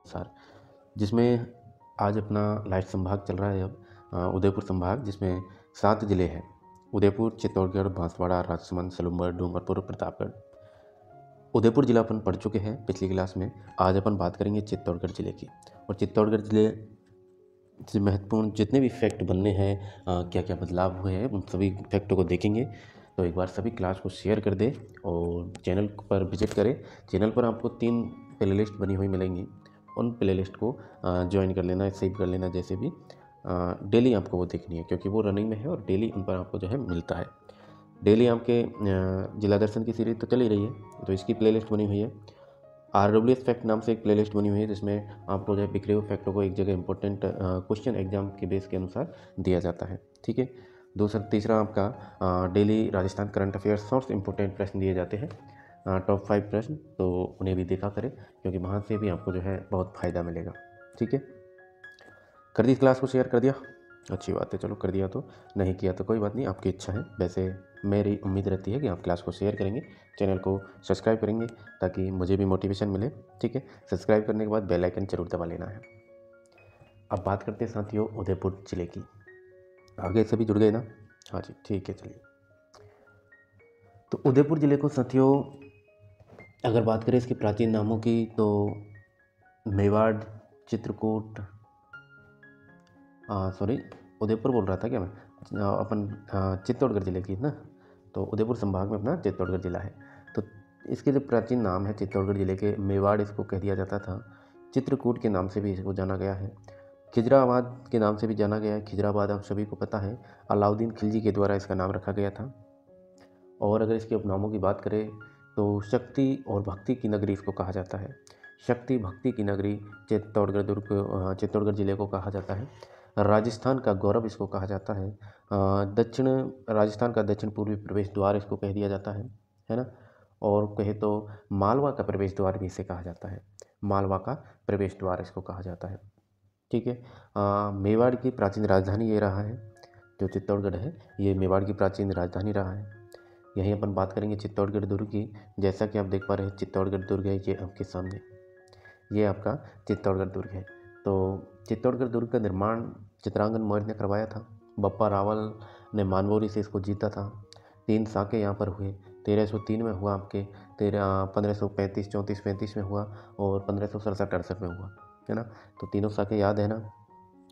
Sir, जिसमें आज अपना लाइट संभाग चल रहा है अब उदयपुर संभाग, जिसमें 7 ज़िले हैं। उदयपुर, चित्तौड़गढ़, बांसवाड़ा, राजसमंद, सलूंबर, डूंगरपुर, प्रतापगढ़। उदयपुर जिला अपन पढ़ चुके हैं पिछली क्लास में। आज अपन बात करेंगे चित्तौड़गढ़ जिले की। और चित्तौड़गढ़ जिले से महत्वपूर्ण जितने भी फैक्ट बनने हैं, क्या क्या बदलाव हुए हैं, उन सभी फैक्टों को देखेंगे। तो एक बार सभी क्लास को शेयर कर दें और चैनल पर विजिट करें। चैनल पर आपको 3 प्लेलिस्ट बनी हुई मिलेंगी। उन प्लेलिस्ट को ज्वाइन कर लेना, सेव कर लेना, जैसे भी डेली आपको वो देखनी है, क्योंकि वो रनिंग में है और डेली उन पर आपको जो है मिलता है। डेली आपके जिला दर्शन की सीरीज तो चल ही रही है, तो इसकी प्लेलिस्ट बनी हुई है। RWS फैक्ट नाम से एक प्लेलिस्ट बनी हुई है, जिसमें आपको जो है बिखरे हुए फैक्टों को एक जगह इंपॉर्टेंट क्वेश्चन एग्जाम के बेस के अनुसार दिया जाता है। ठीक है। तीसरा आपका daily Rajasthan current affairs shorts important प्रश्न दिए जाते हैं, टॉप 5 प्रश्न, तो उन्हें भी देखा करें, क्योंकि वहाँ से भी आपको जो है बहुत फ़ायदा मिलेगा। ठीक है। कर दी क्लास को शेयर कर दिया, अच्छी बात है। चलो कर दिया, तो नहीं किया तो कोई बात नहीं, आपकी इच्छा है। वैसे मेरी उम्मीद रहती है कि आप क्लास को शेयर करेंगे, चैनल को सब्सक्राइब करेंगे, ताकि मुझे भी मोटिवेशन मिले। ठीक है। सब्सक्राइब करने के बाद बेल आइकन जरूर दबा लेना है। अब बात करते हैं साथियों उदयपुर जिले की। आगे सभी जुड़ गए ना? हाँ जी, ठीक है। चलिए, तो उदयपुर जिले को साथियों अगर बात करें इसके प्राचीन नामों की, तो मेवाड़, चित्रकूट, सॉरी, उदयपुर बोल रहा था क्या मैं? अपन चित्तौड़गढ़ ज़िले की ना, तो उदयपुर संभाग में अपना चित्तौड़गढ़ ज़िला है। तो इसके जो प्राचीन नाम है चित्तौड़गढ़ ज़िले के, मेवाड़ इसको कह दिया जाता था, चित्रकूट के नाम से भी इसको जाना गया है, खिजराबाद के नाम से भी जाना गया है। खिजराबाद आप सभी को पता है, अलाउद्दीन खिलजी के द्वारा इसका नाम रखा गया था। और अगर इसके उपनामों की बात करें, तो शक्ति और भक्ति की नगरी इसको कहा जाता है। शक्ति भक्ति की नगरी चित्तौड़गढ़ ज़िले को कहा जाता है। राजस्थान का गौरव इसको कहा जाता है। राजस्थान का दक्षिण पूर्वी प्रवेश द्वार इसको कह दिया जाता है ना। और कहे तो मालवा का प्रवेश द्वार भी इसे कहा जाता है। मालवा का प्रवेश द्वार इसको कहा जाता है। ठीक है। मेवाड़ की प्राचीन राजधानी ये रहा है, जो चित्तौड़गढ़ है ये मेवाड़ की प्राचीन राजधानी रहा है। यहीं अपन बात करेंगे चित्तौड़गढ़ दुर्ग की। जैसा कि आप देख पा रहे हैं, चित्तौड़गढ़ दुर्ग है ये आपके सामने, ये आपका चित्तौड़गढ़ दुर्ग है। तो चित्तौड़गढ़ दुर्ग का निर्माण चित्रांगन मौर्य ने करवाया था। बप्पा रावल ने मानवोरी से इसको जीता था। 3 साके यहाँ पर हुए। 1303 में हुआ आपके, 1535, 34, 35 में हुआ, और 1567-68 में हुआ, है ना। तो तीनों साके याद है ना?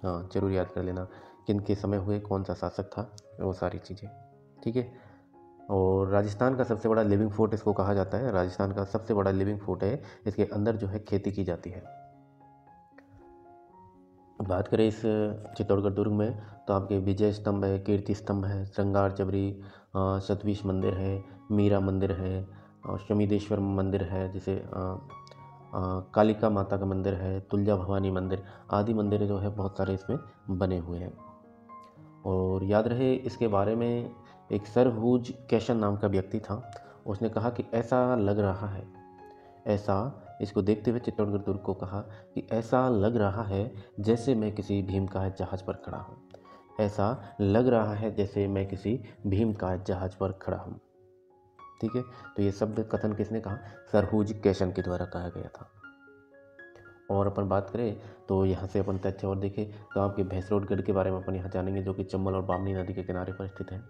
हाँ, जरूर याद कर लेना, किन के समय हुए, कौन सा शासक था, वो सारी चीज़ें। ठीक है। और राजस्थान का सबसे बड़ा लिविंग फोर्ट इसको कहा जाता है। राजस्थान का सबसे बड़ा लिविंग फोर्ट है। इसके अंदर जो है खेती की जाती है। बात करें इस चित्तौड़गढ़ दुर्ग में, तो आपके विजय स्तंभ है, कीर्ति स्तंभ है, श्रृंगार चबरी, सतविश मंदिर है, मीरा मंदिर है, शमीदेश्वर मंदिर है, जिसे कालिका माता का मंदिर है, तुलजा भवानी मंदिर, आदि मंदिर जो है बहुत सारे इसमें बने हुए हैं। और याद रहे इसके बारे में, एक सर हूज कैशन नाम का व्यक्ति था, उसने कहा कि ऐसा लग रहा है, ऐसा इसको देखते हुए चित्तौड़गढ़ दुर्ग को कहा कि ऐसा लग रहा है जैसे मैं किसी भीम का जहाज पर खड़ा हूँ। ऐसा लग रहा है जैसे मैं किसी भीम का जहाज पर खड़ा हूँ। ठीक है। तो ये शब्द कथन किसने कहा? सर हूज कैशन के द्वारा कहा गया था। और अपन बात करें तो यहाँ से अपन तथ्य और देखें, तो आपके भैंसरोडगढ़ के बारे में अपन यहाँ जानेंगे, जो कि चंबल और बामनी नदी के किनारे पर स्थित है।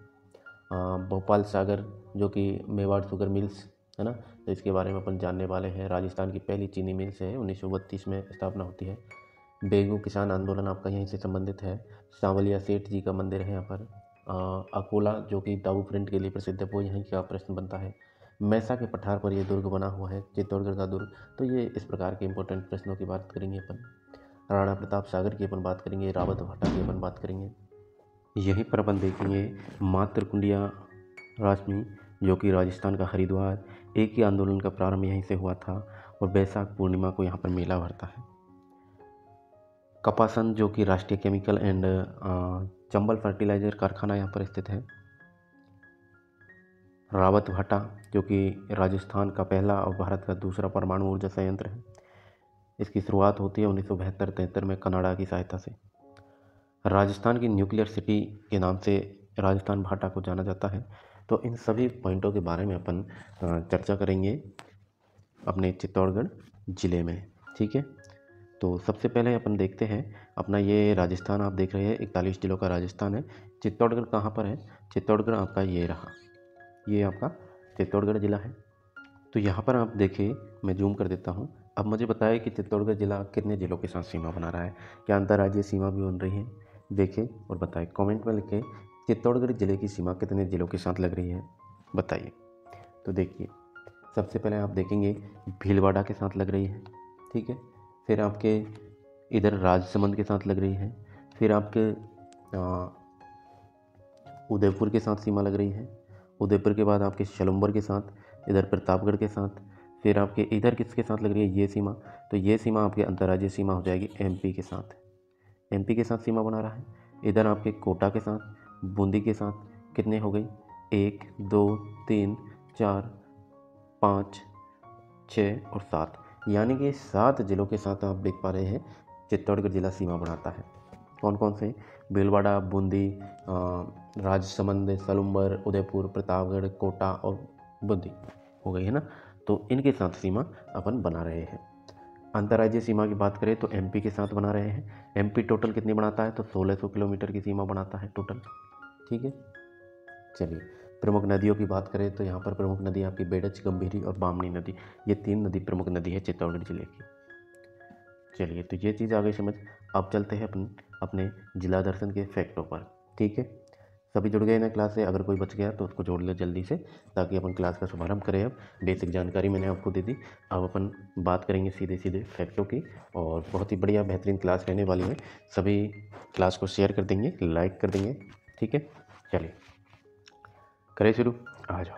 भोपाल सागर, जो कि मेवाड़ शुगर मिल्स है ना, तो इसके बारे में अपन जानने वाले हैं। राजस्थान की पहली चीनी मिल से 1932 में स्थापना होती है। बेगू किसान आंदोलन आपका यहीं से संबंधित है। सांवलिया सेठ जी का मंदिर है यहाँ पर। अकोला, जो कि दाऊ प्रिंट के लिए प्रसिद्ध है, वो यहीं का प्रश्न बनता है। मैसा के पठार पर यह दुर्ग बना हुआ है, चित्तौड़गढ़ का दुर्ग। तो ये इस प्रकार के इंपॉर्टेंट प्रश्नों की बात करेंगे अपन। राणा प्रताप सागर की अपन बात करेंगे, रावत भाटा की अपन बात करेंगे। यहीं पर अपन देखेंगे मातृ कुंडिया राशमी, जो कि राजस्थान का हरिद्वार। एक ही आंदोलन का प्रारंभ यहीं से हुआ था, और बैसाख पूर्णिमा को यहाँ पर मेला भरता है। कपासन, जो कि राष्ट्रीय केमिकल एंड चंबल फर्टिलाइजर कारखाना यहाँ पर स्थित है। रावत भाटा, जो कि राजस्थान का पहला और भारत का दूसरा परमाणु ऊर्जा संयंत्र है। इसकी शुरुआत होती है 1972-73 में कनाडा की सहायता से। राजस्थान की न्यूक्लियर सिटी के नाम से राजस्थान भाटा को जाना जाता है। तो इन सभी पॉइंटों के बारे में अपन चर्चा करेंगे अपने चित्तौड़गढ़ ज़िले में। ठीक है। तो सबसे पहले अपन देखते हैं अपना ये राजस्थान आप देख रहे हैं 41 जिलों का राजस्थान है। चित्तौड़गढ़ कहाँ पर है? चित्तौड़गढ़ आपका ये रहा, ये आपका चित्तौड़गढ़ ज़िला है। तो यहाँ पर आप देखिए, मैं जूम कर देता हूँ। अब मुझे बताएं कि चित्तौड़गढ़ ज़िला कितने ज़िलों के साथ सीमा बना रहा है, क्या अंतर्राज्यीय सीमा भी बन रही है? देखिए और बताएं, कमेंट में लिखें चित्तौड़गढ़ ज़िले की सीमा कितने ज़िलों के साथ लग रही है, बताइए। तो देखिए सबसे पहले आप देखेंगे भीलवाड़ा के साथ लग रही है, ठीक है। फिर आपके इधर राजसमंद के साथ लग रही है। फिर आपके उदयपुर के साथ सीमा लग रही है। उदयपुर के बाद आपके सलुम्बर के साथ, इधर प्रतापगढ़ के साथ। फिर आपके इधर किसके साथ लग रही है? ये सीमा। तो ये सीमा आपकी अंतर्राज्यीय सीमा हो जाएगी एमपी के साथ। एमपी के साथ सीमा बना रहा है। इधर आपके कोटा के साथ, बूंदी के साथ कितने हो गई? 1 2 3 4 5 6 और 7, यानी कि 7 जिलों के साथ आप देख पा रहे हैं चित्तौड़गढ़ जिला सीमा बनाता है। कौन कौन से? भीलवाड़ा, बूंदी, राजसमंद, सलुम्बर, उदयपुर, प्रतापगढ़, कोटा और बूंदी हो गई है ना। तो इनके साथ सीमा अपन बना रहे हैं। अंतर्राज्यीय सीमा की बात करें तो एमपी के साथ बना रहे हैं। एमपी टोटल कितनी बनाता है? तो 1600 किलोमीटर की सीमा बनाता है टोटल, ठीक है। चलिए प्रमुख नदियों की बात करें तो यहाँ पर प्रमुख नदी आपकी बेडच, गंभीरी और बामनी नदी, ये 3 नदी प्रमुख नदी है चित्तौड़गढ़ जिले की। चलिए तो ये चीज़ आ गई समझ। अब चलते हैं अपने जिला दर्शन के फैक्टों पर, ठीक है। सभी जुड़ गए ना क्लास से? अगर कोई बच गया तो उसको जोड़ ले जल्दी से, ताकि अपन क्लास का शुभारंभ करें। अब बेसिक जानकारी मैंने आपको दे दी, अब अपन बात करेंगे सीधे सीधे फैक्टों की, और बहुत ही बढ़िया बेहतरीन क्लास रहने वाली है। सभी क्लास को शेयर कर देंगे, लाइक कर देंगे, ठीक है। चलिए करें शुरू, आ जाओ।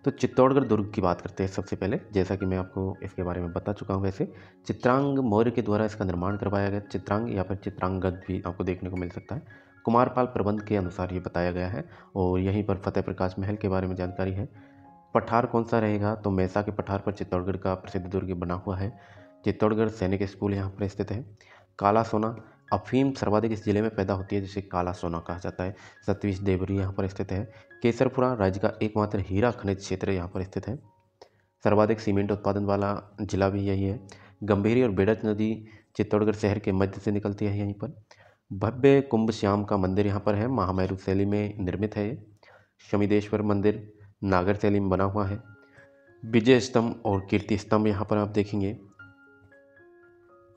तो चित्तौड़गढ़ दुर्ग की बात करते हैं सबसे पहले। जैसा कि मैं आपको इसके बारे में बता चुका हूँ, वैसे चित्रांग मौर्य के द्वारा इसका निर्माण करवाया गया। चित्रांग या फिर चित्रांगद भी आपको देखने को मिल सकता है। कुमारपाल प्रबंध के अनुसार ये बताया गया है। और यहीं पर फतेह प्रकाश महल के बारे में जानकारी है। पठार कौन सा रहेगा? तो मैसा के पठार पर चित्तौड़गढ़ का प्रसिद्ध दुर्ग बना हुआ है। चित्तौड़गढ़ सैनिक स्कूल यहाँ पर स्थित है। काला सोना, अफीम सर्वाधिक इस जिले में पैदा होती है, जिसे काला सोना कहा जाता है। सतविश देवरी यहाँ पर स्थित है। केसरपुरा राज्य का एकमात्र हीरा खनिज क्षेत्र यहाँ पर स्थित है। सर्वाधिक सीमेंट उत्पादन वाला जिला भी यही है। गंभीरी और बेड़च नदी चित्तौड़गढ़ शहर के मध्य से निकलती है यहीं पर। भव्य कुंभ श्याम का मंदिर यहाँ पर है, महामेरू शैली में निर्मित है। शमिदेश्वर मंदिर नागर शैली में बना हुआ है। विजय स्तंभ और कीर्ति स्तंभ यहाँ पर आप देखेंगे।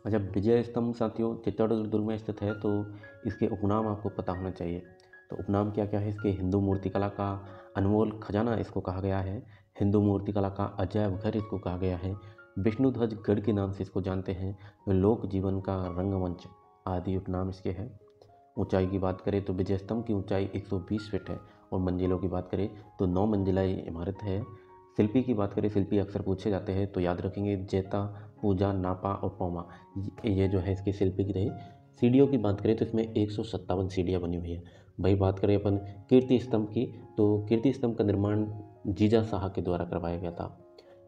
अच्छा, विजय स्तंभ साथियों चित्तौड़गढ़ दुर्ग में स्थित है, तो इसके उपनाम आपको पता होना चाहिए। तो उपनाम क्या क्या है इसके? हिंदू मूर्तिकला का अनमोल खजाना इसको कहा गया है। हिंदू मूर्तिकला का अजायब घर इसको कहा गया है। विष्णु ध्वज गढ़ के नाम से इसको जानते हैं। लोक जीवन का रंगमंच आदि उपनाम इसके हैं। ऊंचाई की बात करें तो विजय स्तंभ की ऊंचाई 120 फीट है। और मंजिलों की बात करें तो 9 मंजिला ये इमारत है। शिल्पी की बात करें, शिल्पी अक्सर पूछे जाते हैं, तो याद रखेंगे जैता, पूजा, नापा और पौमा, ये जो है इसके शिल्पी की रही। सीढ़ियों की बात करें तो इसमें 157 सीढ़ियाँ बनी हुई है। वही बात करें अपन कीर्ति स्तंभ की, तो कीर्ति स्तंभ का निर्माण जीजा शाह के द्वारा करवाया गया था।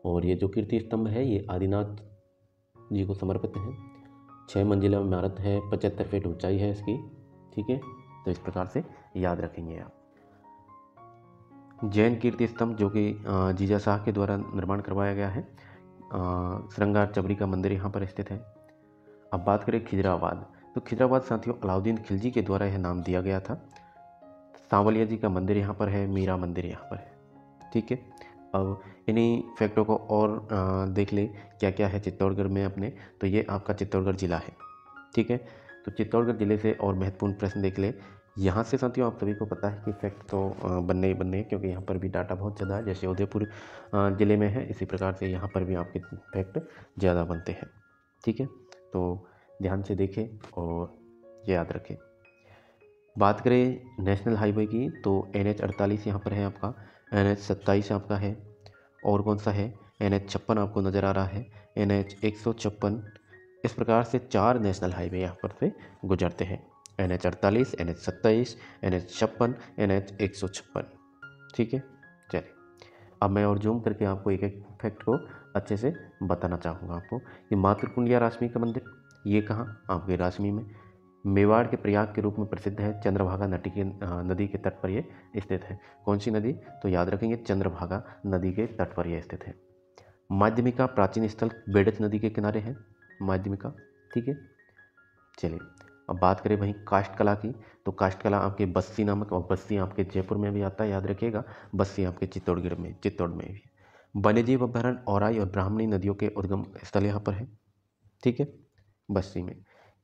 और ये जो कीर्ति स्तंभ है ये आदिनाथ जी को समर्पित है। 6 मंजिला इमारत है, 75 फीट ऊंचाई है इसकी, ठीक है। तो इस प्रकार से याद रखेंगे आप। जैन कीर्ति स्तंभ जो कि जीजा शाह के द्वारा निर्माण करवाया गया है। श्रृंगार चबरी का मंदिर यहाँ पर स्थित है। अब बात करें खिजराबाद, तो खिजराबाद साथियों अलाउद्दीन खिलजी के द्वारा यह नाम दिया गया था। सांवलिया जी का मंदिर यहाँ पर है, मीरा मंदिर यहाँ पर है, ठीक है। अब इन्हीं फैक्टों को और देख ले क्या क्या है चित्तौड़गढ़ में अपने। तो ये आपका चित्तौड़गढ़ जिला है, ठीक है। तो चित्तौड़गढ़ जिले से और महत्वपूर्ण प्रश्न देख ले। यहाँ से साथियों आप सभी को पता है कि फैक्ट तो बनने ही बनने हैं, क्योंकि यहाँ पर भी डाटा बहुत ज़्यादा है। जैसे उदयपुर ज़िले में है, इसी प्रकार से यहाँ पर भी आपके फैक्ट ज़्यादा बनते हैं, ठीक है। तो ध्यान से देखें और याद रखें। बात करें नेशनल हाईवे की तो NH 48 यहाँ पर है आपका, NH 27 आपका है, और कौन सा है NH 56 आपको नज़र आ रहा है, NH 156। इस प्रकार से 4 नेशनल हाईवे यहाँ पर से गुजरते हैं, NH 48, NH 27, NH 56, NH 156, ठीक है। चलिए अब मैं और जूम करके आपको एक एक फैक्ट को अच्छे से बताना चाहूँगा आपको। ये मातृकुंडिया राशमी का मंदिर, ये कहाँ? आपके राशमी में। मेवाड़ के प्रयाग के रूप में प्रसिद्ध है। चंद्रभागा नदी के तट पर ये स्थित है। कौन सी नदी? तो याद रखेंगे चंद्रभागा नदी के तट पर यह स्थित है। माध्यमिका प्राचीन स्थल बेडच नदी के किनारे है, माध्यमिका। ठीक है। चलिए अब बात करें वहीं काष्ठ कला की, तो काष्ठ कला आपके बस्सी नामक, और बस्सी आपके जयपुर में भी आता है, याद रखिएगा, बस्सी आपके चित्तौड़ में भी। वन्यजीव अभ्यारण्य औराई और ब्राह्मणी नदियों के उद्गम स्थल यहाँ पर है, ठीक है, बस्सी में।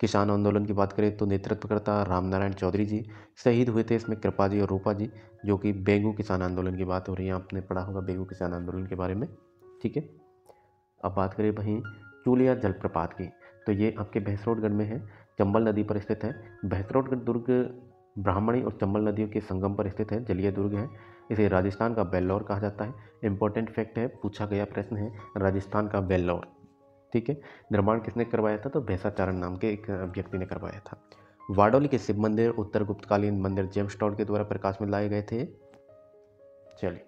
किसान आंदोलन की बात करें तो नेतृत्व करता रामनारायण चौधरी जी, शहीद हुए थे इसमें कृपा जी और रूपा जी, जो कि बेगू किसान आंदोलन की बात हो रही है, आपने पढ़ा होगा बेगू किसान आंदोलन के बारे में, ठीक है। अब बात करें वहीं चूलिया जलप्रपात की, तो ये आपके भैंसरोडगढ़ में है, चंबल नदी पर स्थित है। भैंसरोडगढ़ दुर्ग ब्राह्मणी और चंबल नदियों के संगम पर स्थित है, जलीय दुर्ग है। इसे राजस्थान का बेल्लौर कहा जाता है। इंपॉर्टेंट फैक्ट है, पूछा गया प्रश्न है, राजस्थान का बेल्लौर, ठीक है। निर्माण किसने करवाया था, तो भैंसाचारण नाम के एक व्यक्ति ने करवाया था। वाडोली के शिव मंदिर उत्तर गुप्तकालीन मंदिर जेम्स टॉड के द्वारा प्रकाश में लाए गए थे। चलिए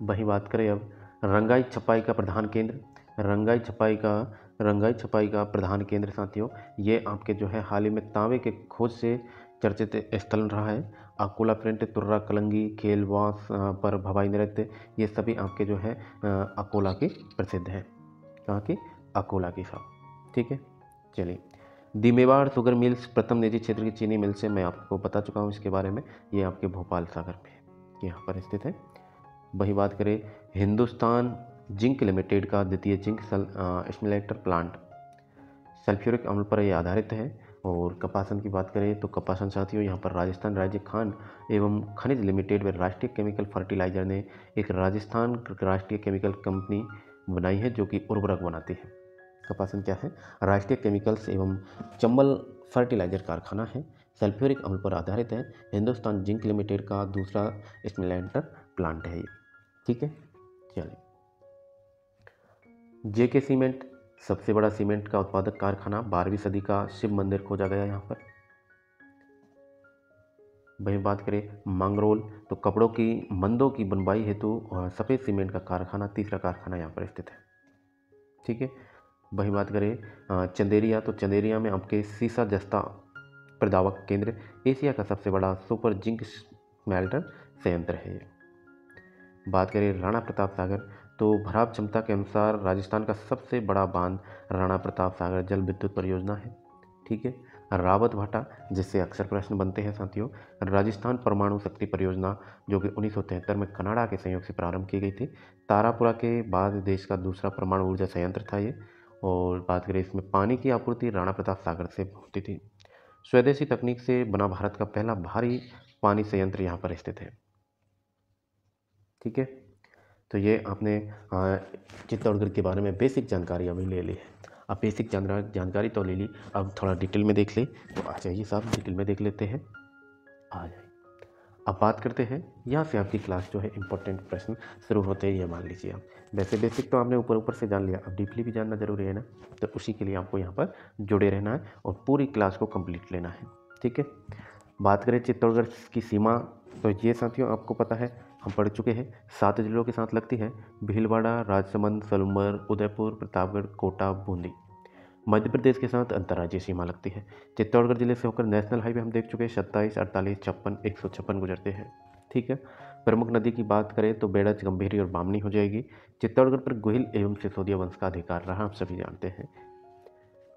वही बात करें अब रंगाई छपाई का प्रधान केंद्र, रंगाई छपाई का प्रधान केंद्र साथियों, ये आपके जो है हाल ही में तांबे के खोज से चर्चित स्थल रहा है। अकोला प्रिंट, तुर्रा कलंगी, खेल वास पर भवाई नृत्य, ये सभी आपके जो है अकोला के प्रसिद्ध है। कहाँ की, अकोला की साहब, ठीक है। चलिए दी मेवाड़ शुगर मिल्स प्रथम निजी क्षेत्र की चीनी मिल्स है, मैं आपको बता चुका हूँ इसके बारे में, ये आपके भोपाल सागर में यहाँ पर स्थित है। वही बात करें हिंदुस्तान जिंक लिमिटेड का द्वितीय जिंक स्मेल्टर प्लांट सल्फ्यूरिक अम्ल पर यह आधारित है। और कपासन की बात करें तो कपासन साथियों यहाँ पर राजस्थान राज्य खान एवं खनिज लिमिटेड व राष्ट्रीय केमिकल फर्टिलाइजर ने एक राजस्थान राष्ट्रीय केमिकल कंपनी बनाई है जो कि उर्वरक बनाती है। कपासन क्या है, राष्ट्रीय केमिकल्स एवं चंबल फर्टिलाइजर कारखाना है, सल्फ्यूरिक अम्ल पर आधारित है, हिंदुस्तान जिंक लिमिटेड का दूसरा स्मेल्टर प्लांट है ये, ठीक है। चलिए जेके सीमेंट सबसे बड़ा सीमेंट का उत्पादक कारखाना, 12वीं सदी का शिव मंदिर खोजा गया यहाँ पर। वहीं बात करें मंगरोल, तो कपड़ों की मंदों की बनवाई हेतु सफ़ेद सीमेंट का कारखाना, तीसरा कारखाना यहाँ पर स्थित है, ठीक है। वहीं बात करें चंदेरिया, तो चंदेरिया में आपके सीसा जस्ता प्रदावक केंद्र, एशिया का सबसे बड़ा सुपर जिंक स्मेल्टर संयंत्र है ये। बात करें राणा प्रताप सागर, तो भराव क्षमता के अनुसार राजस्थान का सबसे बड़ा बांध राणा प्रताप सागर जल विद्युत परियोजना है, ठीक है। रावत भाटा, जिससे अक्सर प्रश्न बनते हैं साथियों, राजस्थान परमाणु शक्ति परियोजना जो कि 1973 में कनाडा के सहयोग से प्रारंभ की गई थी। तारापुरा के बाद देश का दूसरा परमाणु ऊर्जा संयंत्र था ये। और बात करें इसमें पानी की आपूर्ति राणा प्रताप सागर से होती थी। स्वदेशी तकनीक से बना भारत का पहला भारी पानी संयंत्र यहाँ पर स्थित है, ठीक है। तो ये आपने चित्तौड़गढ़ के बारे में बेसिक जानकारी अभी ले ली है। अब बेसिक जानकारी तो ले ली, अब थोड़ा डिटेल में देख ले, तो आ जाइए साहब डिटेल में देख लेते हैं, आ जाइए। अब बात करते हैं, यहाँ से आपकी क्लास जो है इंपॉर्टेंट प्रश्न शुरू होते हैं, ये मान लीजिए आप। वैसे बेसिक तो आपने ऊपर ऊपर से जान लिया, अब डीपली भी जानना जरूरी है ना, तो उसी के लिए आपको यहाँ पर जुड़े रहना है और पूरी क्लास को कंप्लीट लेना है, ठीक है। बात करें चित्तौड़गढ़ की सीमा, तो ये साथियों आपको पता है, हम पढ़ चुके हैं, 7 जिलों के साथ लगती है, भीलवाड़ा, राजसमंद, सलूंबर, उदयपुर, प्रतापगढ़, कोटा, बूंदी। मध्य प्रदेश के साथ अंतर्राज्यीय सीमा लगती है। चित्तौड़गढ़ जिले से होकर नेशनल हाईवे हम देख चुके हैं, 27, 48, 56, 156 गुजरते हैं, ठीक है। प्रमुख नदी की बात करें तो बेड़च, गंभीरी और बामनी हो जाएगी। चित्तौड़गढ़ पर गोहिल एवं सिसोदिया वंश का अधिकार रहा, हम सभी जानते हैं।